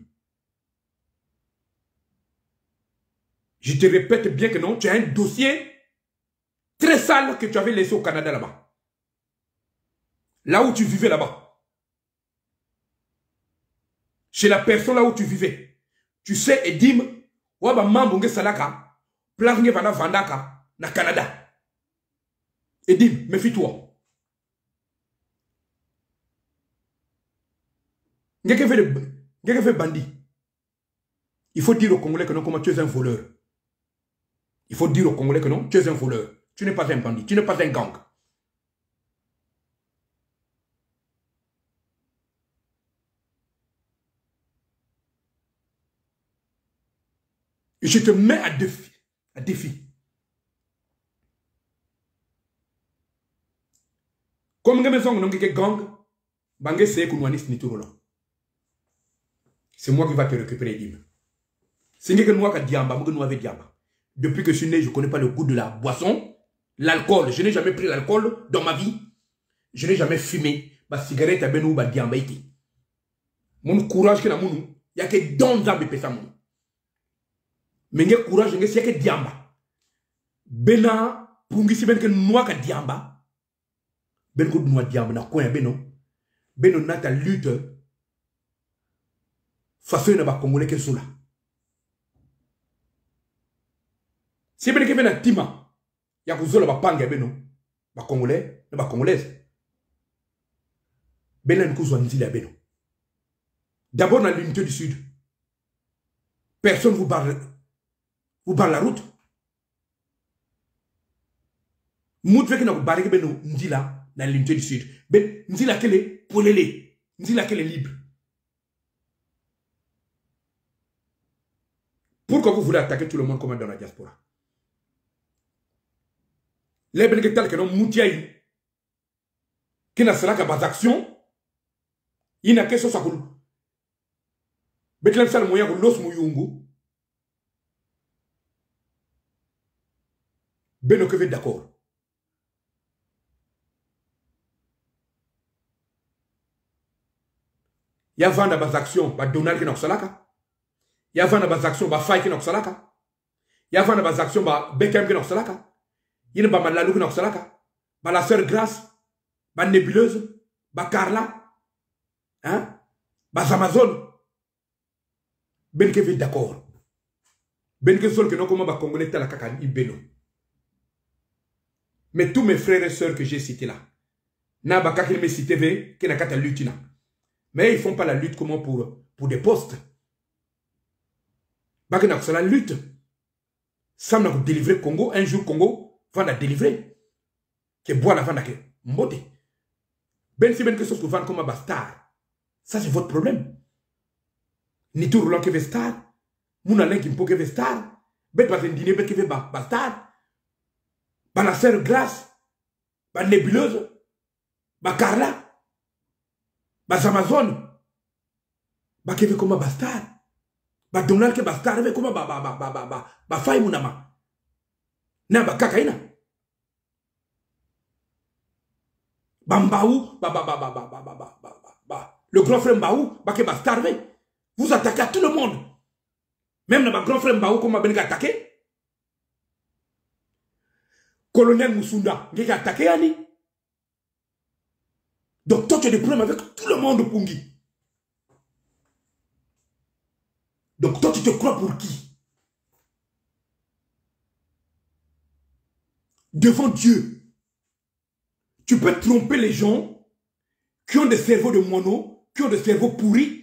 Speaker 1: Je te répète bien que non, tu as un dossier très sale que tu avais laissé au Canada là-bas. Là où tu vivais là-bas. Chez la personne là où tu vivais. Tu sais, Edim, waba mambonge salaka, plange vana vandaka, na Canada. Edim, méfie-toi. Qu'est-ce fait bandit? Il faut dire aux Congolais que non, comment tu es un voleur. Il faut dire aux Congolais que non, tu es un voleur. Tu n'es pas un bandit, tu n'es pas un gang. Et je te mets à défi. À défi. Comme je me dis que gang, c'est moi qui va te récupérer, Dim. C'est que moi qui diamba, depuis que je suis né, je ne connais pas le goût de la boisson, l'alcool. Je n'ai jamais pris l'alcool dans ma vie. Je n'ai jamais fumé. Ma cigarette a bien ou diamba été. Mon courage que na mounou, il y a que dans zambe pesa mounou. Mais il y a courage, il y a que diamba. Bena, pungi si ben que noa ka diamba. Ben ko noa diamba na koya beno. Beno nata lutte. Façon na ba congolais que sola. Si ben que ben na tima, ya kuzola ba panga beno. Ba congolais, na ba congolaise. Ben na nkuzo nzila beno. D'abord dans l'unité du Sud. Personne vous barre la route. Mout fait que nous barrons beno nzila dans l'unité du Sud. Ben nzila kele polele, nzila kele libre. Pourquoi vous voulez attaquer tout le monde comme dans la diaspora? Les bénéficiaires que nous moutiaï, qui n'a cela qu'à bas action, il n'a qu'à ce ça coule. Betlem sal moyen pour l'os mouyungu. Beno que veut d'accord. Il y a vendre bas action, bah Donald qui n'a que cela. Il y a vendre bas action, bah Faye qui n'a que cela. Il y a vendre bas action, bah Beckham qui n'a que cela. Il y a pas Malalou qui n'a que cela. Bah la sœur Grace, bah Nébuleuse, bah Carla, hein, bah Amazon. Ben que veut d'accord. Ben que seul que non comment va congolais la caca ibeno. Mais tous mes frères et sœurs que j'ai cités là, n'a pas qu'à me citer que n'a qu'à lutte là. Mais ils font pas la lutte comment pour des postes. Bah que n'a que la lutte. Ça n'a pas délivré Congo un jour Congo va la délivrer. Que boit la vendre que mbote. Ben si ben que chose que vendre comme un bastard. Ça c'est votre problème. Ni tout roulant que veut star, mon alain qui me peut star, bet pas un dîner bet que veut bastard, bah la sœur Glace, bah Nébuleuse, bah Carla, bah Amazon, bah que veut comme un bastard, bah Donald que bastard veut comme un bah Faye Mounama, na bah Kakaina, bah Mbaou, bah le grand frère Mbaou, bah que bastard veut. Vous attaquez à tout le monde. Même dans ma grand frère Mbaou, comment ben attaqué? Colonel Moussunda, il a attaqué Annie. Donc toi tu as des problèmes avec tout le monde, Pungi. Donc toi tu te crois pour qui? Devant Dieu, tu peux tromper les gens qui ont des cerveaux de moineaux, qui ont des cerveaux pourris.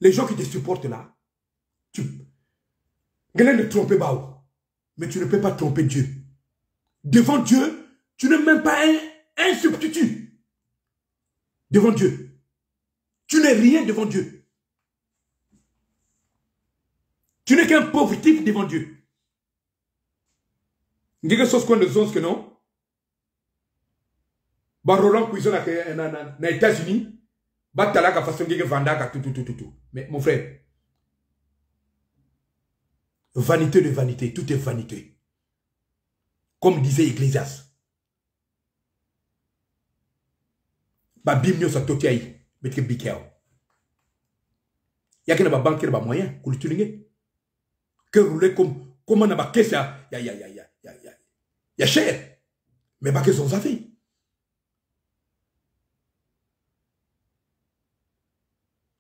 Speaker 1: Les gens qui te supportent là, tu ne trompes pas, mais tu ne peux pas tromper Dieu. Devant Dieu, tu n'es même pas un substitut. Devant Dieu. Tu n'es rien devant Dieu. qu'un pauvre type devant Dieu. Quelque chose qu'on ne sait que non. Roland Cuison aux États-Unis. Batalaka façon que Vandaka tout. Mais mon frère, vanité de vanité, tout est vanité. Comme disait Ecclésias. Bimnio sa totiaï, mais que bikeo. Il y a qu'un banquier qui a moyen pour l'utiliser. Que rouler comme on a baqué ça, il y a cher. Mais baqué son affaire.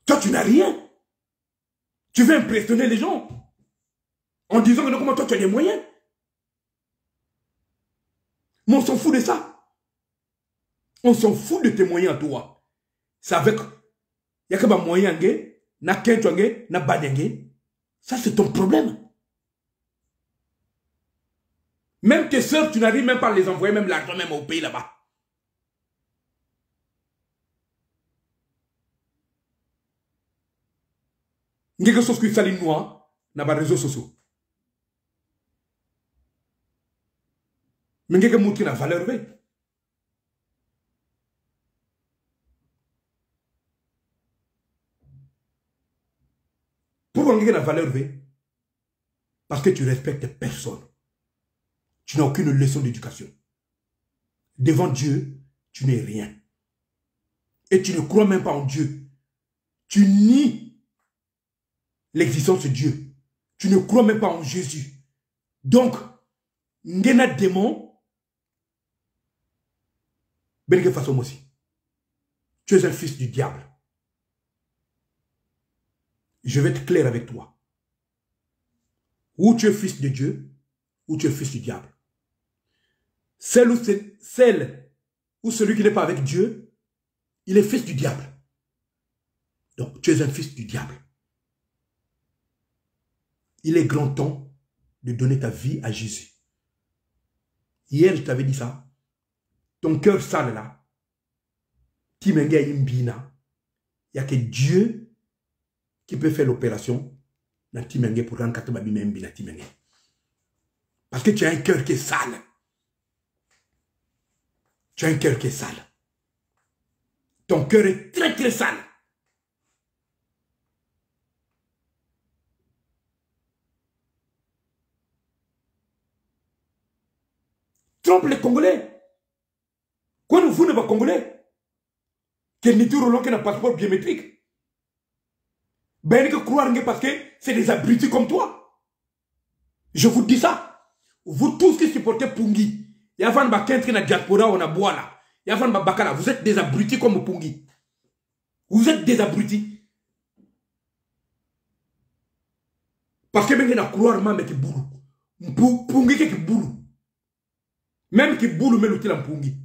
Speaker 1: Toi, tu n'as rien. Tu veux impressionner les gens en disant que comment toi tu as des moyens. Mais on s'en fout de ça. On s'en fout de tes moyens à toi. C'est avec. Il n'y a que des moyens, na kentuange, na badengue. Ça, c'est ton problème. Même tes soeurs, tu n'arrives même pas à les envoyer, même l'argent, même au pays là-bas. Il y a quelque chose qui s'aligne noir dans les réseaux sociaux. Mais il y a quelque chose qui a valeur. Pourquoi il y a une valeur? Parce que tu respectes personne. Tu n'as aucune leçon d'éducation. Devant Dieu, tu n'es rien. Et tu ne crois même pas en Dieu. Tu nies l'existence de Dieu. Tu ne crois même pas en Jésus. Donc, ngena démon, ben que façon aussi. Tu es un fils du diable. Je vais être clair avec toi. Ou tu es fils de Dieu, ou tu es fils du diable. Celle ou celui qui n'est pas avec Dieu, il est fils du diable. Donc, tu es un fils du diable. Il est grand temps de donner ta vie à Jésus. Hier, je t'avais dit ça. Ton cœur sale là, il n'y a que Dieu qui peut faire l'opération parce que tu as un cœur qui est sale. Tu as un cœur qui est sale. Ton cœur est très très sale. Trompe les Congolais. Quand vous n'êtes pas Congolais, quel n'est pas un passeport biométrique? Ben que croire parce que c'est des abrutis comme toi. Je vous dis ça. Vous tous qui supportez Pungi, il y a un qui na diaspora on a bois là. Il y a un bakala, vous êtes des abrutis comme Pungi. Vous êtes des abrutis. Parce que même na croire même qui boulou. Pungi qui boulou. Même qui boulou mais l'outil en Pungi.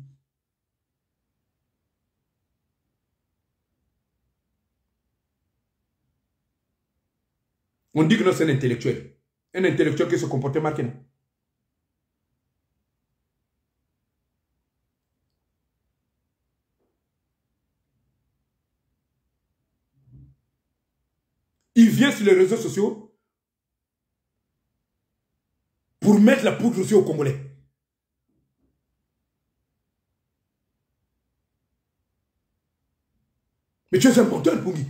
Speaker 1: On dit que c'est un intellectuel. Un intellectuel qui se comporte marqué. Il vient sur les réseaux sociaux pour mettre la poudre aussi aux Congolais. Mais tu es un menteur, Pungi.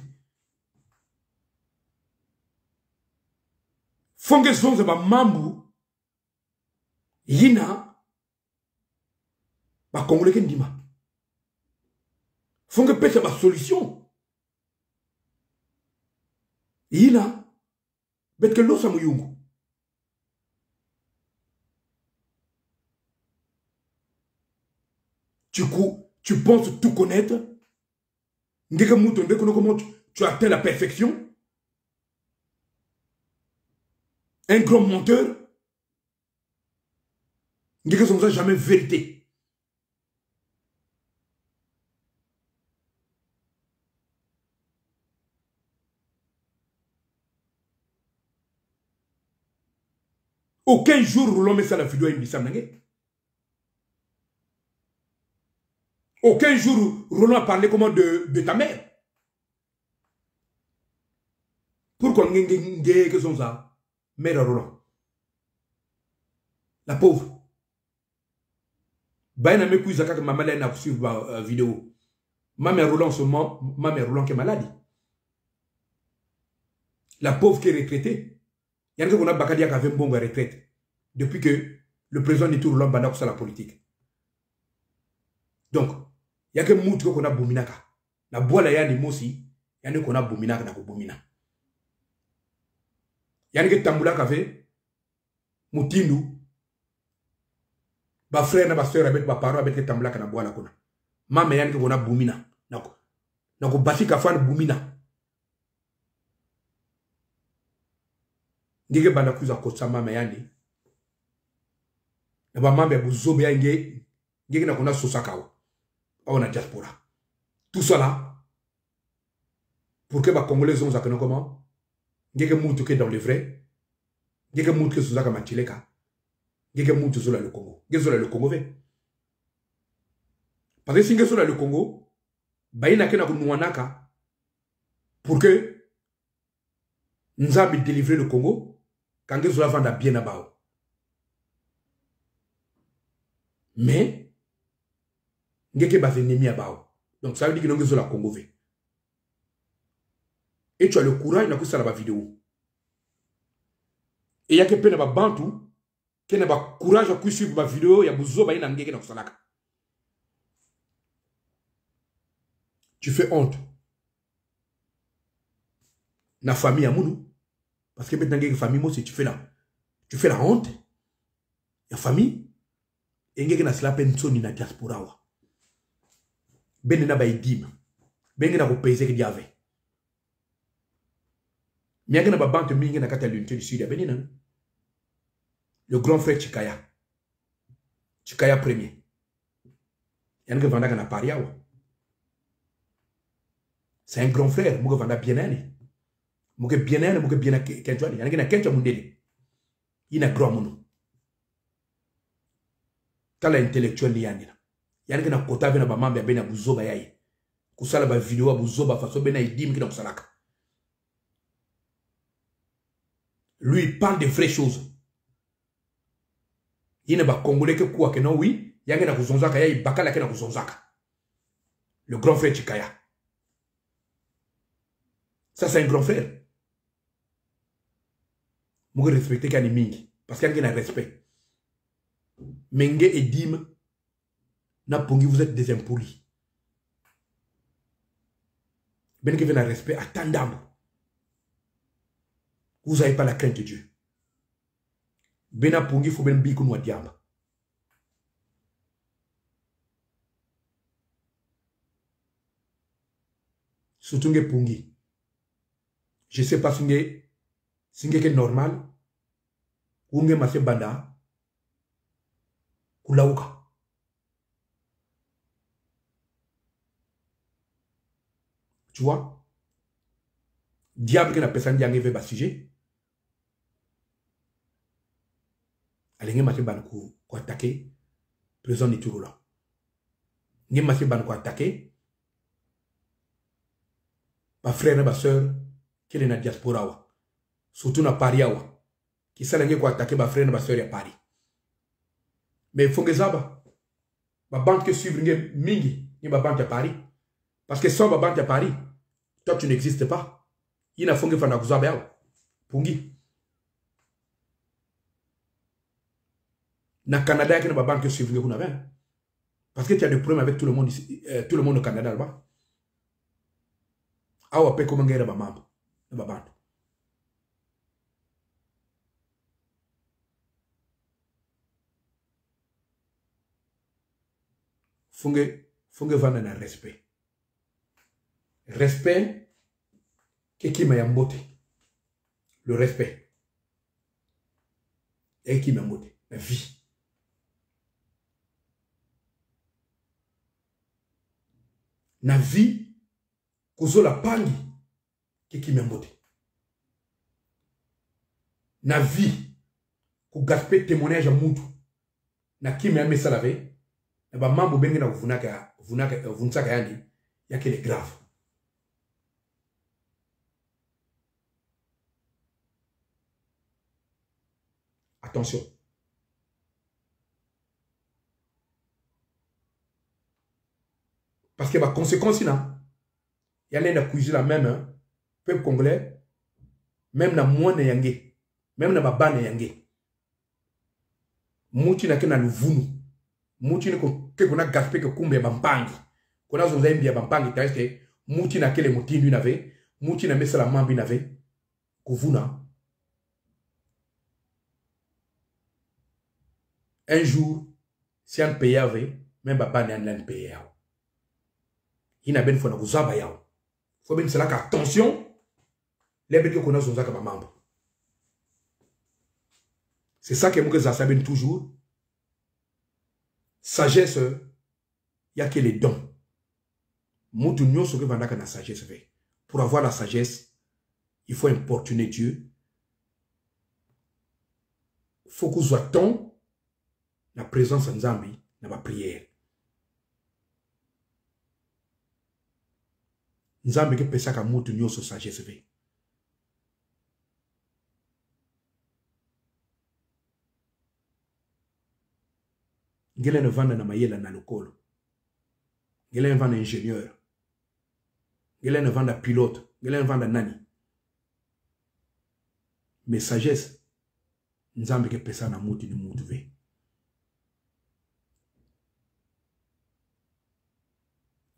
Speaker 1: Fonge zonze ba mambu yina ba Congolais qui ndima. Fonge pète ba solution. Yina bet que l'eau samuyungu. Tu penses tout connaître. Comment tu atteins la perfection. Un grand menteur. Qui ne jamais vérité. Aucun jour l'homme est à la vidéo et aucun jour Roland a parlé comment de ta mère. Pourquoi que sont ça? Mère Roland. La pauvre. Baina me kuisa kaka maman là n'a suivre la vidéo. Ma mère Roland seulement, ma mère Roland qui est malade. La pauvre qui est retraitée. Il y a qu'on a Bakadia qui avait une bonne retraite. Depuis que le président de Roland Banda pour la politique. Donc, il y a que Moutou qu'on a Bouminaka. La boîte là, il y a des mots aussi. Il y a qu'on a Bouminaka dans Boumina. Il y a que Tamboula qui avait Moutindu. Ba frère na ba soeur avec ba parents avec Tamboula qui na boîte là qu'on a. Maman, il y a qu'on a Boumina. Donc, basi ka fan Boumina. Ngeke banda kuza kosa mama yandi. Na ba mama bu zobe ya ngeke na kona sosakawa. On a diaspora. Tout cela pour que les Congolais ont zakano comment? Ngeke moutou ke dans le vrai. Ngeke moutou ke sozaka machileka. Ngeke moutou zola le Congo. Ngeke zola le Congo ve. Parce que si ngeke zola le Congo, baina ke na kunuanaka pour que Nzambi délivrer le Congo quand ngeke zola vanda bien abao. Mais ngeke bas ennemi abao. Donc ça veut dire que nous avons la Congo. Et tu as le courage de faire la vidéo. Et il y a que peine à bantou, qui n'a pas courage de suivre ma vidéo, il y a besoin de faire la vidéo. Tu fais honte. La famille à Mounou. Parce que maintenant, la famille, si tu fais la honte, la famille, et il y a la peine de la diaspora. Ben na ba idim ben na ko pèse que diave mianga na ba banque mingi na kata l'unité du sud ya benina le grand frère Chikaya premier yanga vanda na pariawa c'est un grand frère muga vanda bien kenjwani yanga na kenjwa mundele ina grand muno kala intellectuel yanga yani na kota bena ba mambe bena buzoba yayi kusala ba video buzoba façon bena idim ki na kusalaka. Lui il parle de vraies choses. Il ne ba congolais que quoi que non oui, yangi na kuzonzaka yayi bakala ke na kuzonzaka. Le grand frère Chikaya. Ça c'est un grand frère. Moi respecter kani mingi parce qu'il y a un respect. Menge et dim na pongi, vous êtes des impolis. Ben qui vient un respect, attendez. Vous n'avez pas la crainte de Dieu. Ben na pongi, faut ben bikou noua diamba. Surtout nge pongi. Je sais pas si nge normal, ou nge mase banda, kulauka. Tu vois? Diable qui n'a pas personne qui arrive à sujet. Allez, vous avez attaquer le président de Touroula. Vous avez attaquer ma frère et ma soeur qui est dans la diaspora. Surtout dans Paris. Qui s'est attaqué ma frère et ma soeur à Paris. Mais il faut que ça, ma banque qui suit Mingi, ma banque à Paris. Parce que sans ma banque à Paris, toi tu n'existes pas. Il n'a pas de faire ça. Pungi. Dans le Canada, il y a une banque qui suit. Parce que tu as des problèmes avec tout le monde ici, tout le monde au Canada là-bas. Ah, on peut comment gagner ma banque. Faut que vendre un respect. Respect, qui m'a yambote. Le respect. Et qui m'a yambote. La vie. La vie, kuzo la pangi, qui m'a yambote. La vie, ku gaspé témoignage à moutou. Na qui m'a yamé salave. Na ba mambo bengi na vunaka yani, yake les graves. attention. Parce que la conséquence, il y a la cuisine la même, hein, peuple congolais, même na moine yangé, même na babane yangé. Mouti na kena luvunu. Mouti na kena gaspé que kumbe bampangi. Kona zonza mbia bampangi taiste, mouti na kele mutindu nave, mouti na mesa la mambi nave, kuvuna. Un jour, si on paye avec, même babane n'a pas payé. Il n'a ben fona kuzaba yao. Faut bien cela attention, les bêtes qu'on a zonza comme membre. C'est ça que moi je toujours. Sagesse, il y a que les dons. Moi, tout le monde veut vendre la sagesse. Pour avoir la sagesse, il faut importuner Dieu. Il faut que soit ton la présence en Zambie dans ma prière. Nzambe ke pesa ka mutu nyoso sagesse ve. Ngele ne vanda na mayela na lokolo. Ngele ne vanda ingénieur. Ngele ne vanda pilote. Ngele ne vanda nani. Mais sagesse, Nzambe ke pesa na mutu ni mutu ve.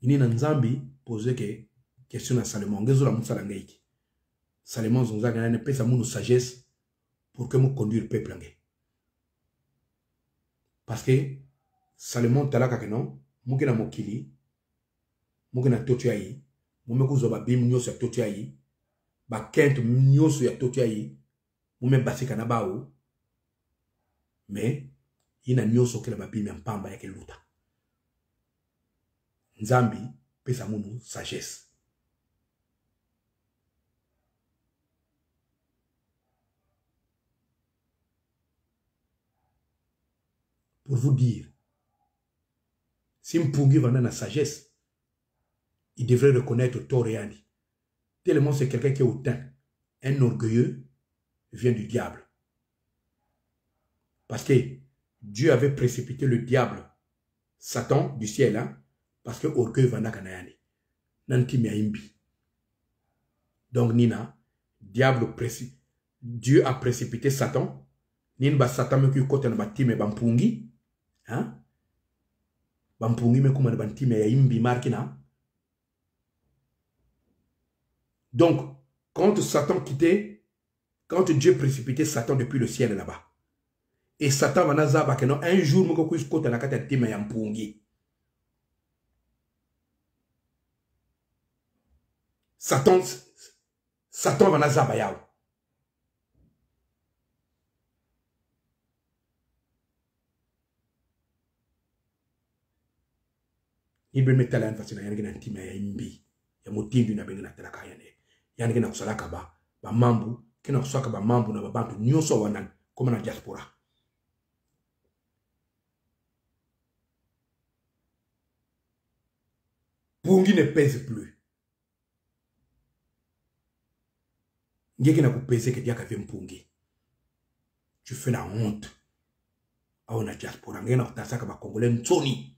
Speaker 1: Ini na Nzambi pose que question à Salomon. Ngezo la moussa la ngaiki. Salomon zonza ne pesa munu sagesse pour que nous conduire le peuple ngé. Parce que Salomon talaka que non, mouke na mokili, mouke na totiayi, moume kuzo ba bim nyoso ya totiayi, ba kent nyoso ya totiayi, moume basika na bao, mais ina nyoso ke la ba bim mpamba ya ke luta. Nzambi pesa munu sagesse. Pour vous dire, si Mpungi va dans la sagesse, il devrait reconnaître tort et Andy. Tellement c'est quelqu'un qui est hautain, un orgueilleux, vient du diable. Parce que Dieu avait précipité le diable, Satan, du ciel, hein, parce que orgueil va dans Kanayani. Nanti miaimbi. Donc Nina, Dieu a précipité Satan. Nina Satan me qui côté na batime bampungi. Hein? Bampungi me kuma na batime ya imbi markina. Donc, quand Satan quittait, quand Dieu précipitait Satan depuis le ciel là-bas, et Satan va nazaba que non, un jour me ko côté na kata time ya mpungi. Satan va nazaba yao. Il be mettre la façon ya ngina ntima ya imbi ya motindu na benga tala kaya ne ya ngina kusalaka ba mambu kina kusaka ba mambu na babantu nyoso wana comme na diaspora. Pungi ne pèse plus. Ngeki na kupese ke diaka ve mpungi. Tu fais la honte. A ona diaspora ngena kutasaka ba congolais nsoni.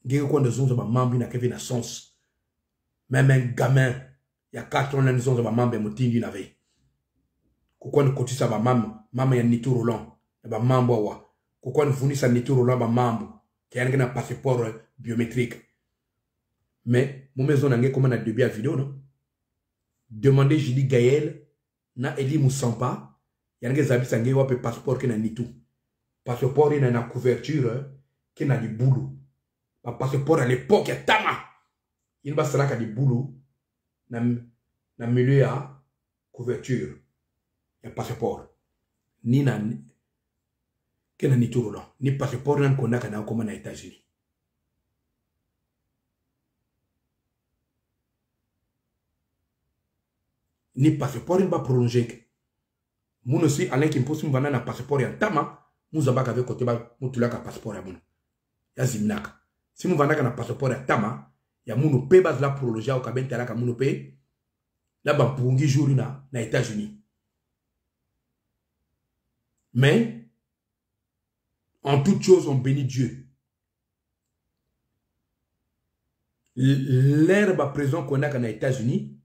Speaker 1: Ngeki kwa ndezonzo ba mambi na Kevin na sens. Même un gamin il y a 4 ans na ndezonzo ba mambi mutindi na ve. Kukwa nkotisa ba mama ya Nitu Roland ba mambo wa. Kukwa nfunisa Nitu Roland ba mambo qui a un passeport biométrique. Mais mon maison n'a comme un début à vidéo non. Demandez Julie Gaël na Eli Moussampa, il y a des habits sanguins ou passeport qui n'a ni tout. Passeport il a une couverture qui n'a du boulot. Passeport à l'époque il tama. Il va se là du boulot na milieu à couverture. Il y a passeport. Ni na qui n'a ni tout là. Ni passeport n'a qu'on a quand comme aux États-Unis. Ni passeport il va prolonger. Moun aussi Alain qui impose m'vana na passeport ya tama, muzabaka avec côté ba mutulaka passeport ya moun. Ya zimnaka. Si m'vana na passeport ya tama, ya moun pe base la prolonger au kabenta la ka moun pe la ba pungi jour na États-Unis. Mais, en toute chose, on bénit Dieu. L'herbe à présent qu'on a aux États-Unis,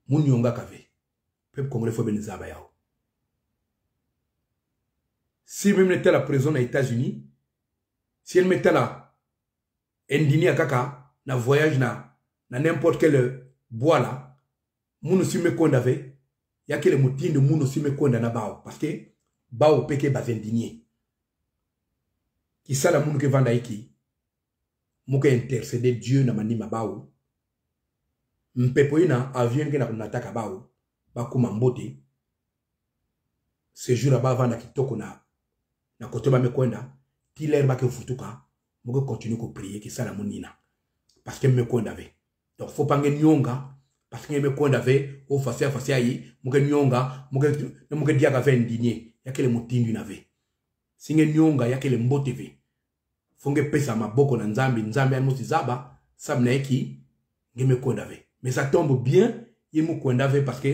Speaker 1: mon yonga kave. Peuple congolais faut bénir Zabayao. Si même était la prison aux États-Unis, si elle mettait la indini à kaka, na voyage na n'importe quel bois là, moun aussi me condave, y a que les moutines de moun aussi me condave na bao, parce que bao peke bas indigné. Qui ça la moun que vanda iki, mouke intercéder Dieu na manima bao, mpepo ina avion que na kunataka bao, ba kuma mbote, ce jour là-bas vanda kitoko na kote ba me kwenda, ti l'air ba ke futuka, mouke continue ko prier qui ça la mounina. Parce que me condave. Donc faut pas nyonga, parce que me condave, au face ayi, mouke nyonga, mouke diaga ve indigné, ya que le mutindi nave. Si nyonga ya que le mbote ve. Fonge pesa maboko na nzambi, nzambi amusi zaba, sabna eki, me condave. Mais ça tombe bien, il me condave parce que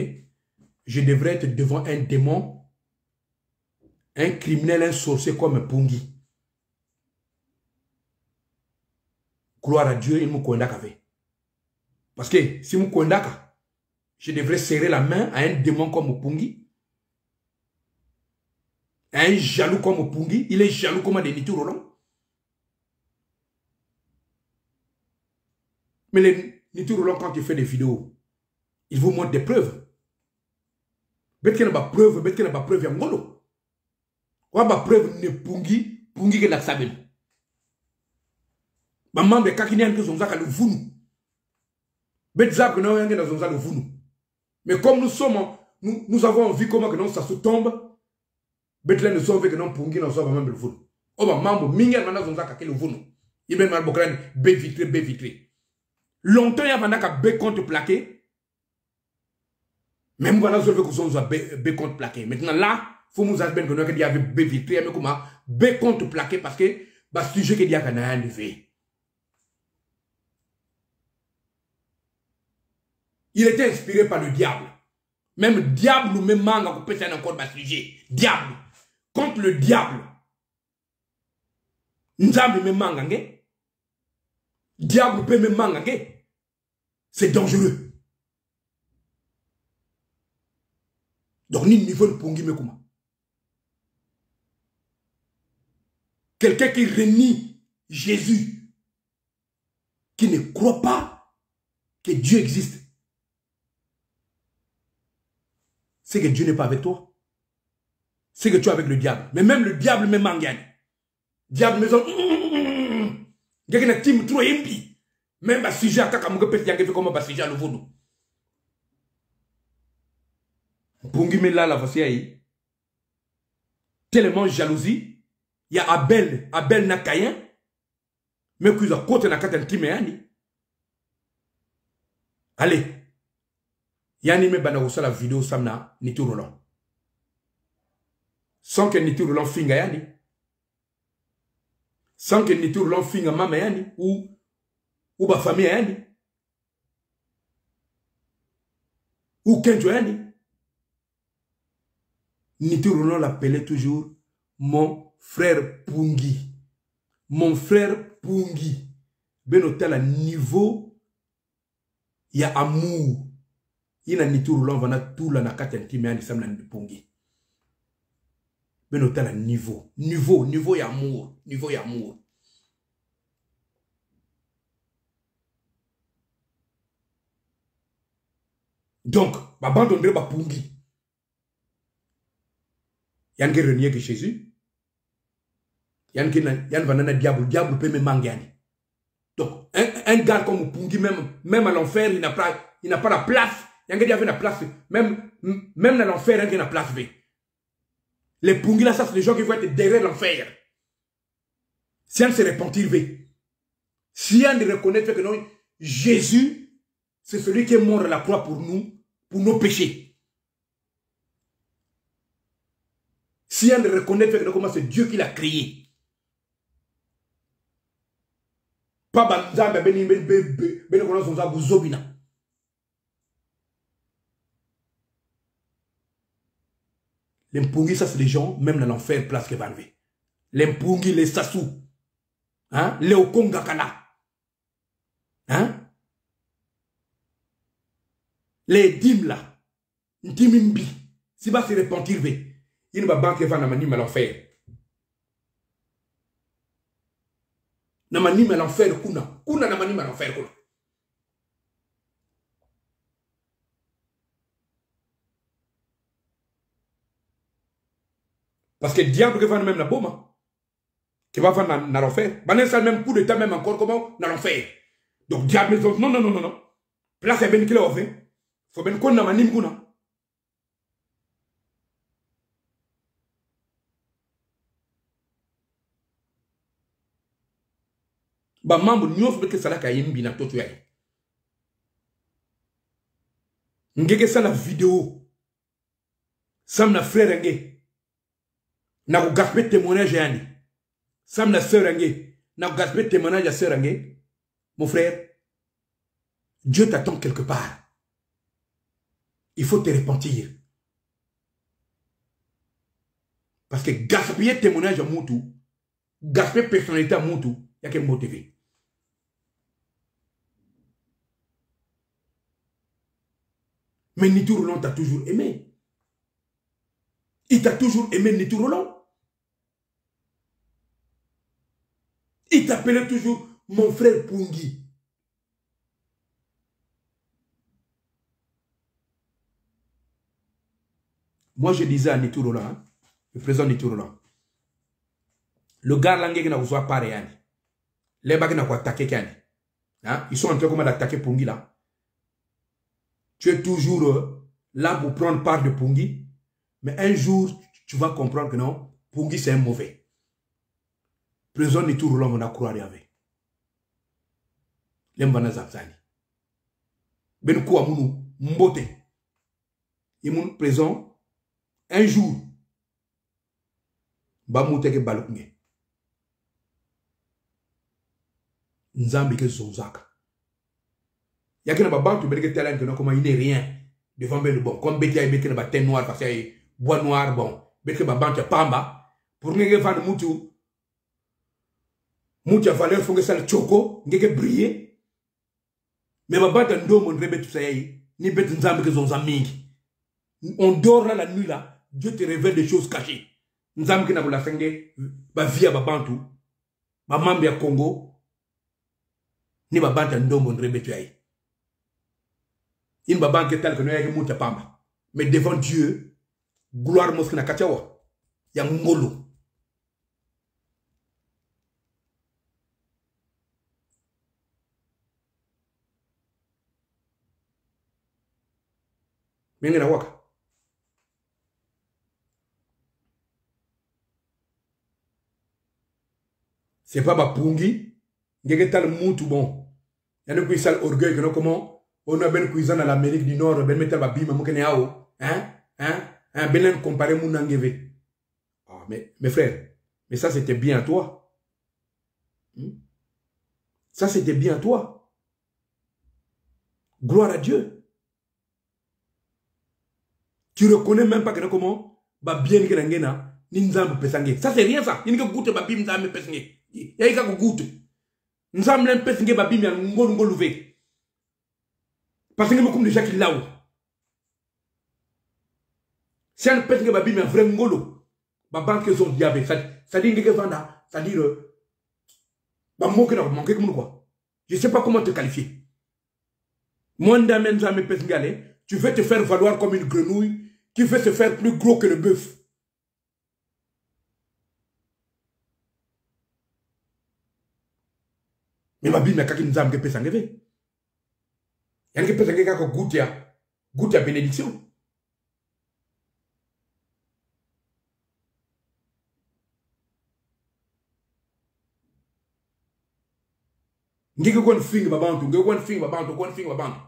Speaker 1: je devrais être devant un démon, un criminel, un sorcier comme Pungi. Gloire à Dieu, il me condave. Parce que si me condave, je devrais serrer la main à un démon comme Pungi. Un jaloux comme Pungi. Il est jaloux comme des Nitu Roland. Mais les Nitu Roland, quand il fait des vidéos, il vous montre des preuves. Bête qu'il n'a pas preuve, bête qu'il n'a pas preuve, il y a un golo. Ou pas preuve ne Pungi, Pungi qui l'a sabi. Maman, mais quand il y a un peu de le vounou. Bête zap que nous avons le vounou. Mais comme nous sommes, nous avons envie comment que ça se tombe. Bête là nous sommes avec nous Pungi, nous sommes même le vounou. Oh bah mambo, minga maintenant nous avons le vounou. Il met mal bokran, bé vitré. Longtemps il y a maintenant qu'à bé compte plaqué. Même voilà, je veux que nous avons bé compte plaqué. Maintenant là, faut nous avons que nous avons bé vitré, mais comment bé compte plaqué parce que bah sujet qui dit à Canada levé. Il était inspiré par le diable. Même le diable nous met mangue à couper ça encore bas sujet. Diable. Contre le diable. Nzambi me mangue. Diable peut me mangue. C'est dangereux. Donc, ni niveau de Pungi me comment. Quelqu'un qui renie Jésus, qui ne croit pas que Dieu existe, c'est que Dieu n'est pas avec toi. C'est que tu es avec le diable. Mais même le diable me mangue. Diable me dit, quelqu'un qui me trouve impi. Même si j'ai un cas comme un sujet à l'eau. Pungi me la voici. Tellement jalousie. Il y a Abel Nakayen. Mais qu'il y a côté na katan timéani. Allez. Yani me bana la vidéo samna Nitu Roland. Sans que Nitu Roland finga yani. Sans que Nitu Roland finga mama yani. Ou ba famille yani. Ou kenjo yani. Nitu Roland l'appelait toujours mon frère Pungi. Mon frère Pungi. Ben hôtel à niveau. Il y a amour. Il y a Nitu Roland vana tout la nakati intime ya nisam la Pungi. Ben hôtel à niveau. Niveau y amour. Niveau y amour. Donc, abandonner ba Pungi. Yann qui renier que Jésus. Yann vanana diable peut me manguer. Donc, un gars comme Pungi, même à l'enfer, il n'a pas la place. Yann qui avait la place. Même dans l'enfer, il n'a pas la place. Les Pungi là, ça c'est les gens qui vont être derrière l'enfer. Si on se repentir, si on reconnaît que non, Jésus, c'est celui qui est mort à la croix pour nous, pour nos péchés. Si on reconnaît que comment c'est Dieu qui l'a créé. Pas banzambe ben kono sonza buzobina. Les Mpungi, ça c'est les gens, même dans l'enfer, place que va enlever. Les Mpungi, les Sassou. Hein? Les Okongakala. Hein? Les Dim là. Dimimbi. Si va se repentir, il ne va pas banquer va à l'enfer. Namanim à l'enfer, kuna. Kuna namanim à l'enfer, kuna. Parce que le diable qui va même la bombe, qui va faire dans l'enfer. Banen ça même coup de temps même encore comment dans l'enfer. Donc diable non. Place est bien qu'il a fait. Faut bien qu'on n'a pas ni kuna. Ba mambo nyof be que ça la kayim bina to tuya. Ngeke ça la vidéo. Sam na frère ngé. Na ko gaspé témoignage yani. Sam la sœur ngé. Na ko gaspé témoignage à sœur ngé. Mon frère, Dieu t'attend quelque part. Il faut te repentir. Parce que gaspiller témoignage à Moutou, gaspiller personnalité à Moutou, il n'y a qu'un motivé. Mais Nitou Roland t'a toujours aimé. Il t'a toujours aimé, Nitou Roland. Il t'appelait toujours mon frère Pungi. Moi, je disais à Nitou Roland, hein, le président Nitou Roland, le gars là qui n'a pas parlé, les bagues n'a pas attaqué, hein, ils sont en train d'attaquer Pungi là. Tu es toujours là pour prendre part de Pungi, mais un jour, tu vas comprendre que non, Pungi c'est un mauvais. Président Nitou Roland, on a croire avec. L'embana Zabzani. Ben quoi, mounou, mbote. Et mon président, un jour, ba mouteke baluknge. Nzambi ke zonzaka. Y'a ba bantu belge talent que non comment il n'est rien devant ben bon comme betia beke na ba thé noir parce que bois noir bon beke ba bantu pamba pour ngeke vendre mutu a valeur faut que ça le choco ngeke briller mais ba bantu ndo mon rebe tout ça ni bet nzambi ke zonzamingi. On dort là la nuit là. Dieu te révèle des choses cachées. Nous avons dit que la fenge ba via ba bantu ba mambi ya Congo ni ba bantu ndombo ndrebe tu ay. In ba banque tel que nous yake muta pamba. Mais devant Dieu, gloire mosque na kachawa. Ya ngolo. Mengena waka. C'est pas ma pungi. Ngeke tal moutou bon. Il y a un sale orgueil que nous comment on a ben cuisine à l'Amérique du Nord, ben metal babima mokene yao. Ben comparé mon angeve. Ah mais mes frères, mais ça c'était bien à toi. Ça c'était bien à toi. Gloire à Dieu. Tu reconnais même pas que comment ba bien que ngena ni nzambe pesange. Ça c'est rien ça. Il n'y a que goûte ba bim nzambe pesange. Il y a que goûte. Nzambe len pesange ba bim ya ngolu ngoluve. Parce que nous sommes déjà qui là-haut. Si on peut dire que vrai ngolo, ba banque sont diable, ça dit que vanda, ça dit ba manquer comme quoi. Je sais pas comment te qualifier. Moi d'amen jamais pesngale, tu veux te faire valoir comme une grenouille qui veut se faire plus gros que le bœuf. Mais ma bim kaki nzambe pesangeve. Il y a des personnes qui ont goûté à bénédiction. Ngeke kon fing babantu, ngeke kon fing babantu.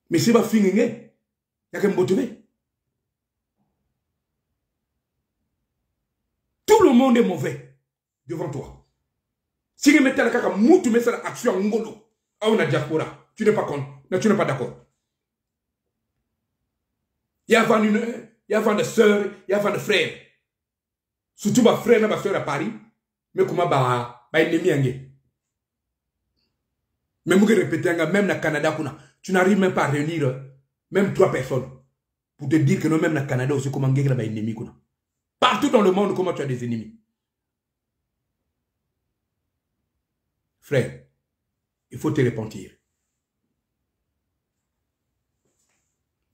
Speaker 1: Mais si ba fing ngé, y'a qu'un motivé. Tout le monde est mauvais devant toi. Si tu mets la caca, tu mets ça action ngolo. Ah, on a diaspora. Tu n'es pas contre. Tu n'es pas d'accord. Il y a de sœurs, il y a de frères. Surtout ma frère et ma soeur à Paris. Mais comment ba ennemi angé. Mais vous répétez, même dans le Canada, tu n'arrives même pas à réunir même 3 personnes. Pour te dire que nous, même dans le Canada, aussi, comment il y a des ennemis. Partout dans le monde, comment tu as des ennemis. Frère, il faut te repentir.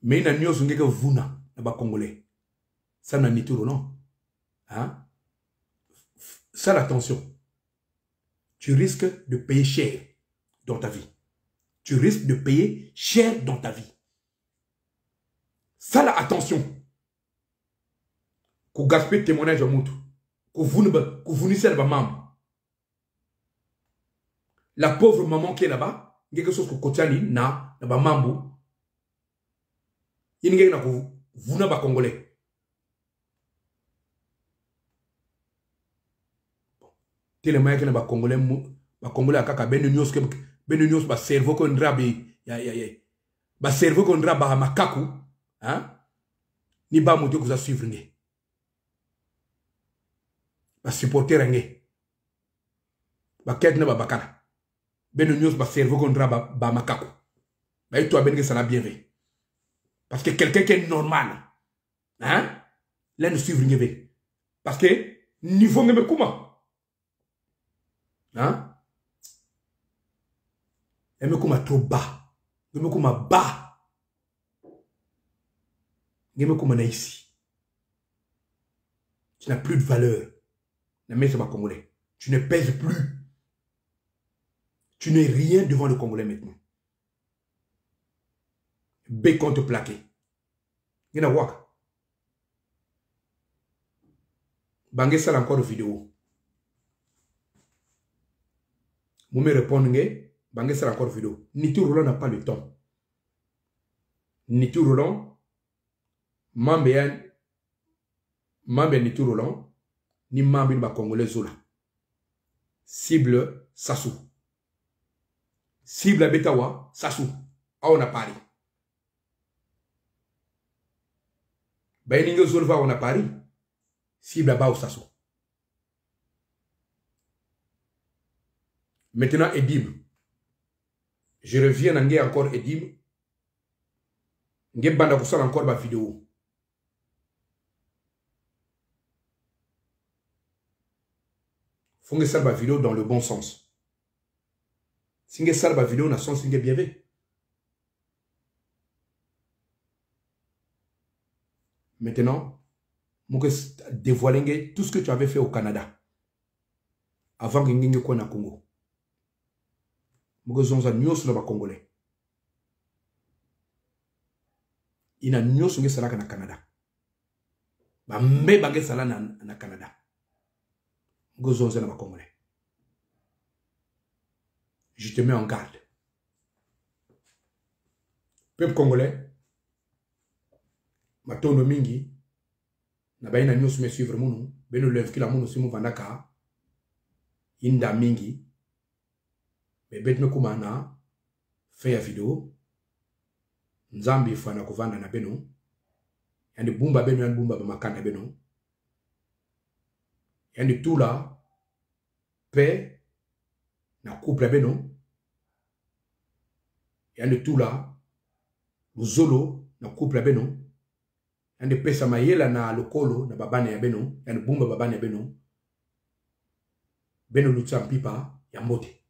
Speaker 1: Mais il y a des choses que vous n'avez Congolais. Ça n'a ni tout, non? Hein? Ça, attention. Tu risques de payer cher dans ta vie. Tu risques de payer cher dans ta vie. Ça, là, attention. Qu'on gaspille témoignage à moutou. Qu'on vous n'y serve membre. La pauvre maman qui est là-bas, quelque chose que Kotiani n'a pas mambo. Il n'y a pas vous n'avez pas Congolais. Tellement qu'il n'y a pas Congolais. Ba Congolais kaka ben news ba cerveau ko ndra bi ba cerveau ko ndra ba makaku hein ni ba moto ko za suivre nge ba supporter nge ba ket na ba bakana ben news ba cerveau ko ndra ba makaku ba ito ben que ça l'a bien fait parce que quelqu'un qui est normal hein là nous suivre nge parce que niveau nge me kuma hein elle me comme trop bas. Elle me comme bas. Elle me comme ici. Tu n'as plus de valeur. Mais c'est pas Congolais. Tu ne pèses plus. Tu n'es rien devant le Congolais maintenant. Bécon te plaqué. Il y a wak. Bangé ça encore de vidéo. Vous me répondez. Bangé sera encore vidéo. Niti Roland n'a pas le temps. Niti Roland, membre Niti Roland, ni membre de Congolais Zola. Cible Sassou. Cible Betawa, Sassou. Ah, on a Paris. Baïningo Zolva, on a Paris. Cible à Sassou. Maintenant, Edim. Je reviens encore Edim. Je vais encore ma vidéo. Faut que ça ma vidéo dans le bon sens. Si je ça ma vidéo dans le sens bien fait. Maintenant, je vais dévoiler tout ce que tu avais fait au Canada avant que tu sois au Congo. Je vais vous dire Congolais. Il y a des gens qui sont au Canada. Mais il y a des gens au Canada. Je vais vous dire Congolais. Je te mets en garde. Peuple congolais, ma tono mingi, na ba ina news me suivre munu, beno lev kila munu simu vandaka, inda mingi, me bet me kumana, fait ya vidéo, nzambi fana kuvanda na beno, yandi bumba beno yandi bumba ba makanda beno, yandi tout là, paix, na couple beno, yandi tout là, Luzolo na couple beno, yandi pesa mayela na lokolo na babane ya beno, yandi bumba babane ya beno, beno lutsa mpipa ya mbote.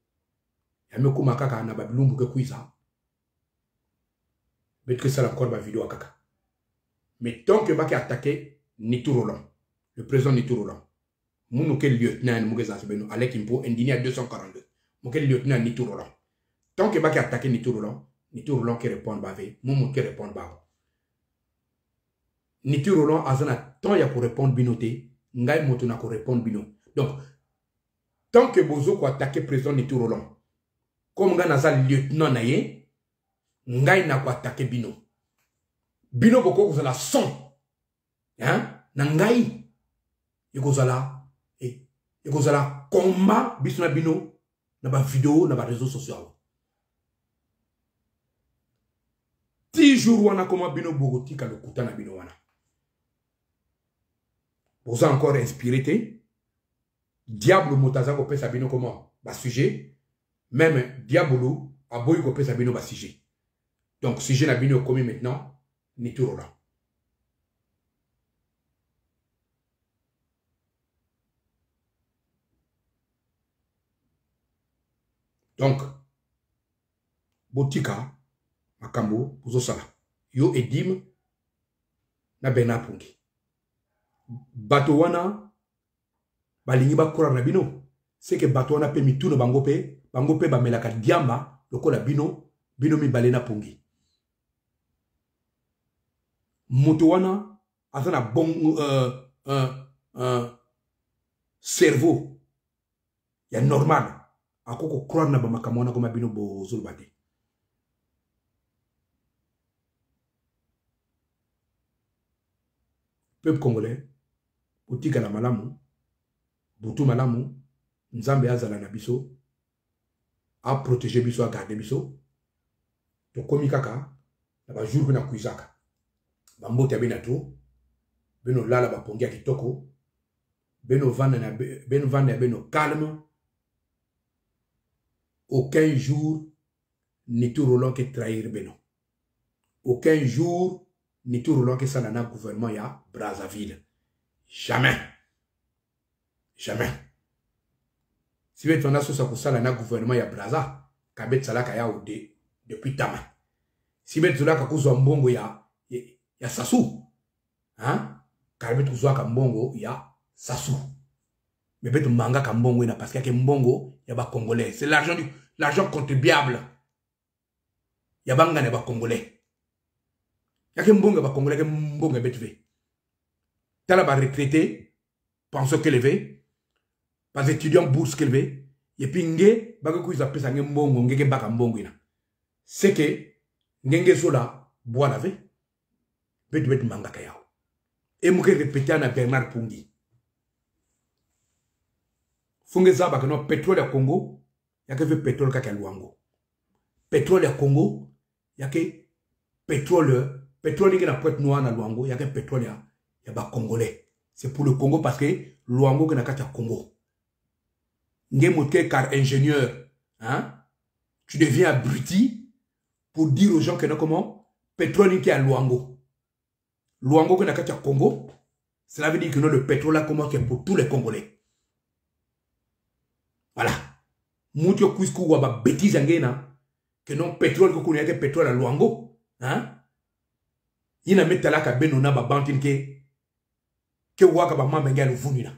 Speaker 1: Yami kuma kaka na babilumbu ke kuiza. Bet que ça encore ma vidéo kaka. Mais tant que baki attaquer Niti Roland, le président Niti Roland, mounou ke lieutenant Mougeza Sebeno, Alec Impo, indigné à 242. Mouké lieutenant Niti Roland. Tant que baki attaquer Niti Roland qui répond bavé, moumou qui répond bavé. Niti Roland azana tant ya pour répondre binoté, ngai moto na ko répondre bino. Donc tant que bozo ko attaquer président Niti Roland, comme nga naza lieutenant na ye, ngai na ko attaquer bino. Bino boko kozala son. Hein? Na ngai ekozala ekozala combat biso na bino na ba vidéo na ba réseaux sociaux. 6 jours wana comment bino bogotika le kuta na bino wana. Vous avez encore inspiré te. Diable motaza ko pesa bino comment ba sujet. Même diabolo a boy ko pesa bino ba sujet. Donc sujet na bino comme maintenant ni tout là. Donc botika makambo bozosala yo edim na bena pungi bato wana balingi bakora na bino c'est que bato wana pe mituno bango pe bamelaka diamba lokola bino mibale na pungi moto wana azana bon cerveau ya normal akoko croire na bamakambo wana koma bino bozoloba te. Peuple congolais, botika na malamu, butu malamu, nzambe azala na biso, a protéger biso, a garder biso, to komi kaka, na ba jour na kuizaka. Ba mbote ya bena to, beno lala ba pongia kitoko, beno vanda ya beno calme. Aucun jour ni tout roulant que trahir beno. Aucun jour ni tout roulant que ça n'a gouvernement ya Brazzaville. Jamais. Jamais. Si vous êtes sur ça na gouvernement ya Brazza, kabet salaka ya ode depuis tama. Si vous êtes là ka kuzwa mbongo ya Sassou, hein? Kabet kuzwa ka mbongo ya Sassou. Mais beto manga ka mbongo ina parce que mbongo ya ba congolais, c'est l'argent contribuable. Ya banga ne ba congolais. Yake mbongo ba congolais ke mbongo betve. Tala ba retraité pension qu'élevé, pas étudiant bourse qu'élevé, et puis nge baga ku za pesa nge mbongo ngeke baka mbongo ina. C'est que ngenge sola bois lavé. Bet manga ka yao. Et mouke répéter na Bernard Pungi. Fungeza baka no pétrole ya Congo, yake fait pétrole kaka Luango. Pétrole ya Congo, yake pétrole qui na pointe noire na Luango, yake pétrole ya ba congolais. C'est pour le Congo parce que Luango qui na kata Congo. Nge moté car ingénieur, hein? Tu deviens abruti pour dire aux gens que non comment pétrole qui est à Luango. Luango qui na kata Congo, cela veut dire que non le pétrole là comment c'est pour tous les Congolais. Voilà. Moutio kuisku waba bêtise ngena que non pétrole ko kunya ke pétrole à Luango, hein? Ina metala ka benona ba bantin ke waka ba mamba ngalo vunina.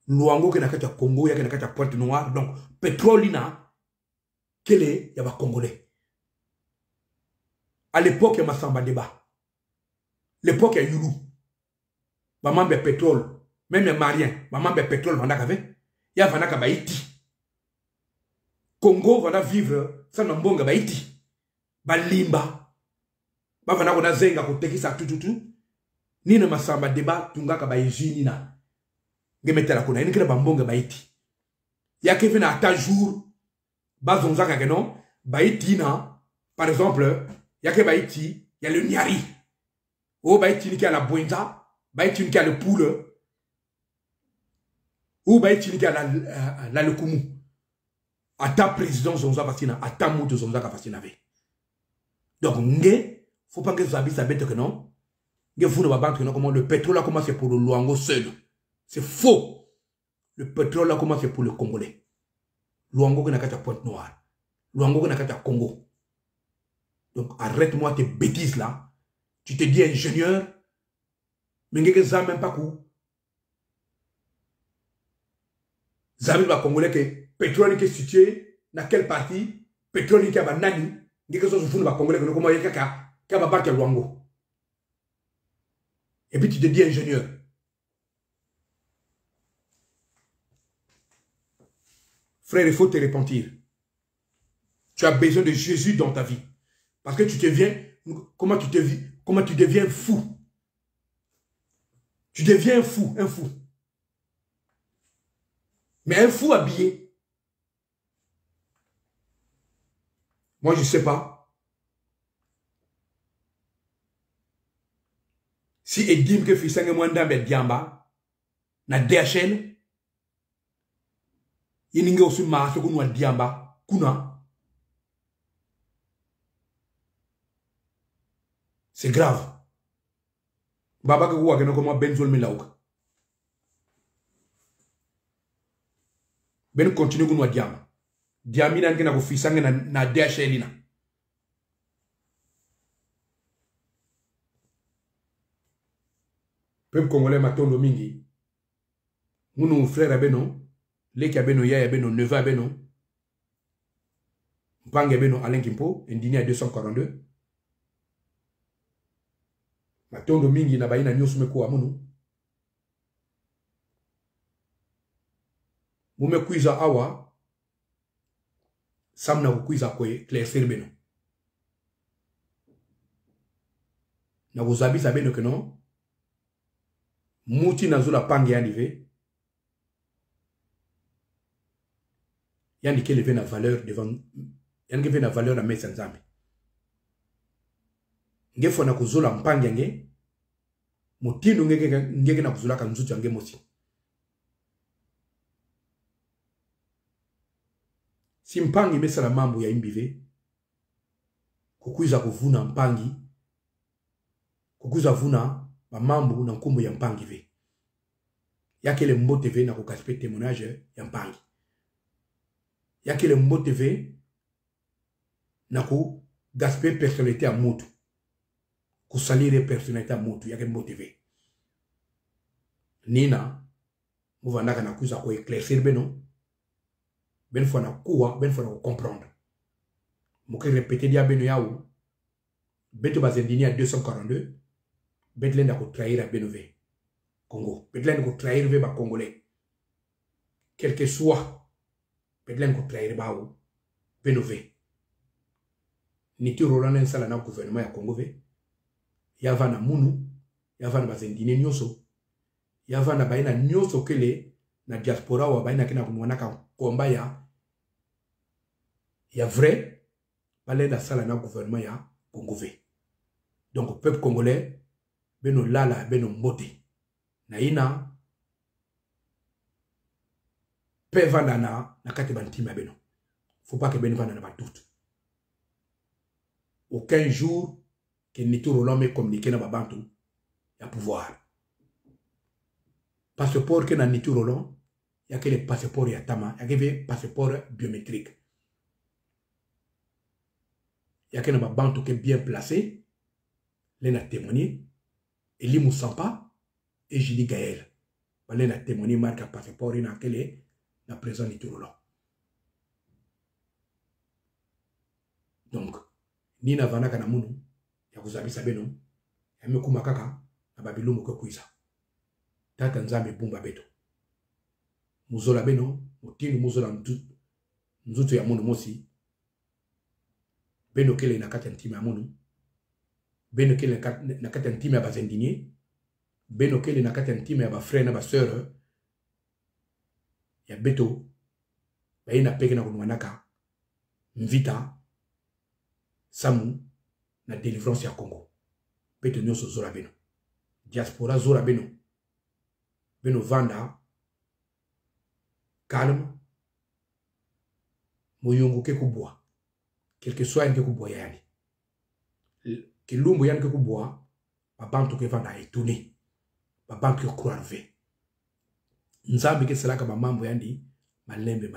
Speaker 1: Luango ke nakata Congo ya ke nakata Pointe Noire donc pétrole ina kele ya ba congolais. À l'époque ya Masamba Deba. L'époque ya Yulu. Ba mamba pétrole, même les Mariens, ba mamba pétrole vanda kave. Ya vanaka baiti. Congo va vivre sans mbonga baiti. Balimba. Ba vanaka na zenga kotekisa tututu. Ni na Masamba Deba tungaka ba yini na. Ngemetela kona ni kila bambonga baiti. Ya ke vena ata jour ba zonzaka ke non baiti na par exemple ya ke baiti ya le Nyari. O baiti ni ki a la Bwenza, baiti ni ki a le Poule. Ou ba etilika la Lukumu. Ata président zonza fasina, ata mouto zonza ka fasina ve. Donc nge faut pas que zabi sabete que non. Nge vous ne va pas que non comment le pétrole a commencé pour le Luango seul. C'est faux. Le pétrole a commencé pour le Congolais. Luango que n'a qu'à Pointe Noire. Luango que n'a qu'à Congo. Donc arrête-moi tes bêtises là. Tu te dis ingénieur. Mais nge ça même pas coup. Zami va congolais que pétrole qui est situé dans quelle partie pétrole qui a banani quelque chose de va congolais que comment il y a qu'à battre Luango et puis tu te dis ingénieur. Frère, il faut te repentir. Tu as besoin de Jésus dans ta vie parce que tu deviens comment tu deviens fou. Tu deviens un fou. Mais un fou habillé. Moi, je ne sais pas. Si edim ke fisange mwanda be diamba na DHL ininge osu maaso kunwa diamba kuna c'est grave. Baba ke kuwa keno koma benzol milauka. Ben continue kunwa diamba. Diambi na nkena kufisange na DHL ina. Peuple congolais matondo mingi. Munu frère abeno, leki abeno yaya abeno, neveu abeno. Mpange abeno Alain Kimpo, indini à 242. Matondo mingi na baina nyosume kwa munu. Mume kuiza awa. Samna kuiza kwe Claire beno. Na kuzabisa beno keno. Mouti na zula pange yanive. Yani ke leve na valeur devant. Yani ke leve na valeur na mesa nzambe. Nge fona kuzula mpange nge. Mutinu nge na kuzula kanzuti yange mosi. Si mpangi mesa la mambo ya imbive. Kukuiza kuvuna mpangi. Kukuiza vuna. Mambo na nkumbu ya mpangi ve. Yake le mbote ve na kukaspe témoignage ya mpangi. Yake le mbote ve na ku gaspe personnalité a mutu. Kusalire personnalité a mutu. Yake mbote ve. Nina. Muvandaka na kuza ko éclaircir beno. Ben fwa na kuwa. Ben fwa na comprendre. Mouke répéter dia beno yaou. Beto bazendini à 242. Betlen a trahir à Benové. Congo. Betlen a trahir vers les Congolais. Quel que soit. Betlen a trahir vers Benové. Ni tu Roland en sala na gouvernement ya Congo ve. Yava na munu. Yava na bazendine nyoso. Yava na baina nyoso kele. Na diaspora wa baina kena kumwanaka komba ya. Ya vrai. Balen na sala na gouvernement ya Congo ve. Donc peuple congolais. Beno lala, beno mbote. Na ina. Pe vanda na kate bantima beno. Faut pas que beno vanda na batout. Aucun jour que Nito Roland me communique na babantou. Ya pouvoir. Passeport que na Nito Roland. Ya que le passeport ya tama. Ya que le passeport biométrique. Ya que na babantou que bien placé. L'en a témoigné. Eli Moussampa et Julie Gaël. Balé na témoigné marque à passeport na quelle la présence du Tourolon. Donc, ni na vana kana munu ya kuzabisa beno ya mekuma kaka na babilumu ko kuiza. Tata nzambe bumba beto. Muzola beno, mutinu muzola nzutu ya munu mosi. Beno kele na kati ntime ya munu. Beno kele na kati ntime ya bazendinier. Beno kele na kati ntime ya ba frère na ba sœur. Ya beto. Ba ina peke na kunwanaka. Mvita. Samu. Na délivrance ya Congo. Beto nyoso zora beno. Diaspora zora beno. Beno vanda. Calme. Moyongo ke kubwa. Quel que soit un ke kubwa yani. Kilumbu yani ke kubwa. Babantu ke vanda étonné. Babantu ke croire. Nzambi ke selaka ba mambo yandi. Malembe.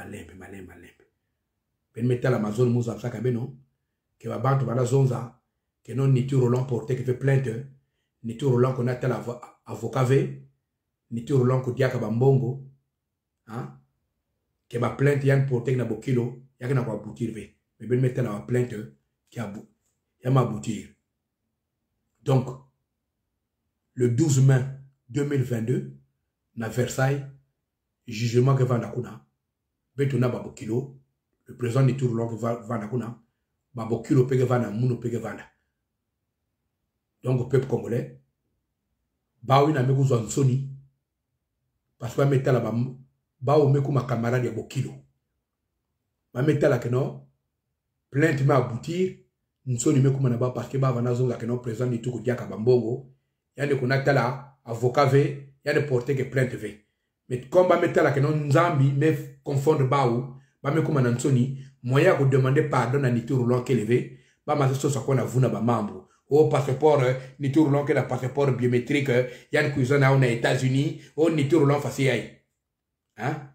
Speaker 1: Ben meta la mazone mouza apsaka beno. Que babantu bana zonza. Que non ni tu Roland porté qui fait plainte. Ni tu Roland qu'on a tel avocat ve. Ni tu Roland qu'on diaka bambongo. Hein? Que ba plainte yan porté na bokilo. Yaka na kwa aboutir ve. Mais ben meta la plainte qui a ma aboutir. Donc, le 12 mai 2022, na Versailles, jugement que va nakuna, betuna babokilo, le président de Tourlon que va nakuna, babokilo pege vana, mouno pege vana. Donc, au peuple congolais, baoui na mekou zwansoni, parce que meta la bao mekou ma camarade ya bokilo. Ba meta la keno, plainte ma aboutir, nsoni mekou manaba parce que ba vana zonga keno président de Tourlon diaka bambongo, yande konata la avocat ve yande porter que plainte ve mais comme ba metala que non nzambi me confondre baou ba me comme nansoni moyen ko demander pardon na nituru lon que levé ba ma so ça qu'on a vuna ba membre au passeport nituru lon que la passeport biométrique yande cuisine na aux États-Unis au nituru lon facile hein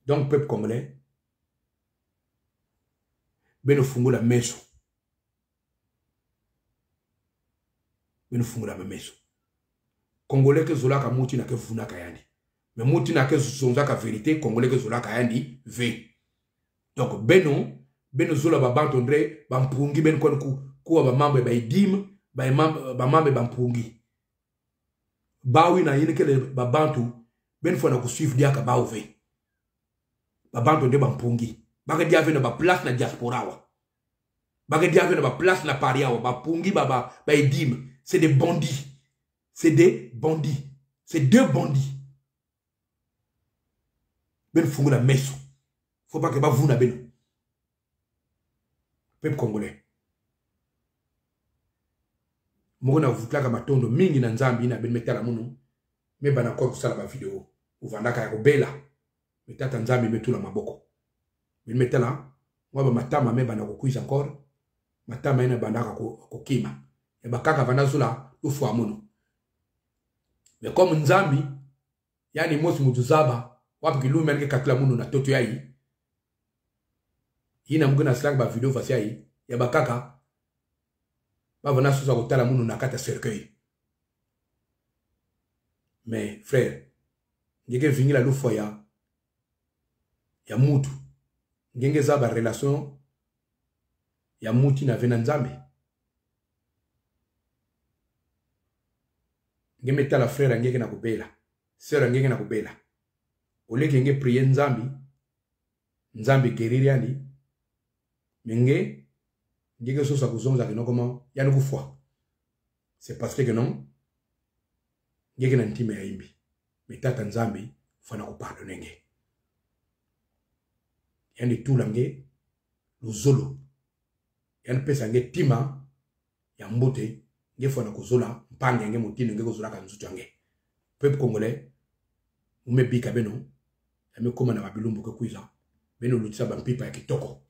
Speaker 1: donc peuple congolais beno fungula meso beno fungula meso congolais que zola ka muti na ke vuna kayandi mais muti na ke zonza ka vérité congolais que zola kayandi v donc beno zola ba bantondre ba mpungi ben kon ku ba mambe ba idim ba mambe ba mpungi bawi na yene ke ba bantu ben fona ku suivre dia ka ba v ba bantondre ba mpungi baka dia vena ba place na diaspora wa baka dia vena ba place na paria wa ba pungi ba idim c'est des bandits. C'est des bandits. C'est deux bandits. Ben fungu la meso. Faut pas que ba vous na ben. Peuple congolais. Mona vutla ka matondo mingi na nzambi na ben metala muno. Me bana ko sala ba vidéo. Uvandaka ya kobela. Metata nzambi metula maboko. Ben metala wa ba matama me bana ko kuiza encore. Matama ina bandaka ko kima. E bakaka vanda zula ufu amuno. Mais comme nzambi yani mosi mutuzaba wapi kilume alike katla muno na toto yayi hina muguna slack ba video fasi yayi ya bakaka ba vana suza kotala muno na kata cercueil mais frère ngeke vingila lufo ya mutu ngenge za ba relation ya muti na vena nzambe ngeme tala frère ngeke na kubela sœur ngeke na kubela oleke nge prier nzambi guérir yani menge ngeke so sa kuzonza que non comment yani kufwa c'est parce que non ngeke na ntime ya imbi metata nzambi fana ko pardonner nge yani tula nge luzolo yani pesa nge tima ya mbote nge fona kuzola mpange nge mutino nge kuzola kanzutu yange peuple congolais umebika beno ame koma na babilumbu ke kuiza beno lutisa bampipa ya kitoko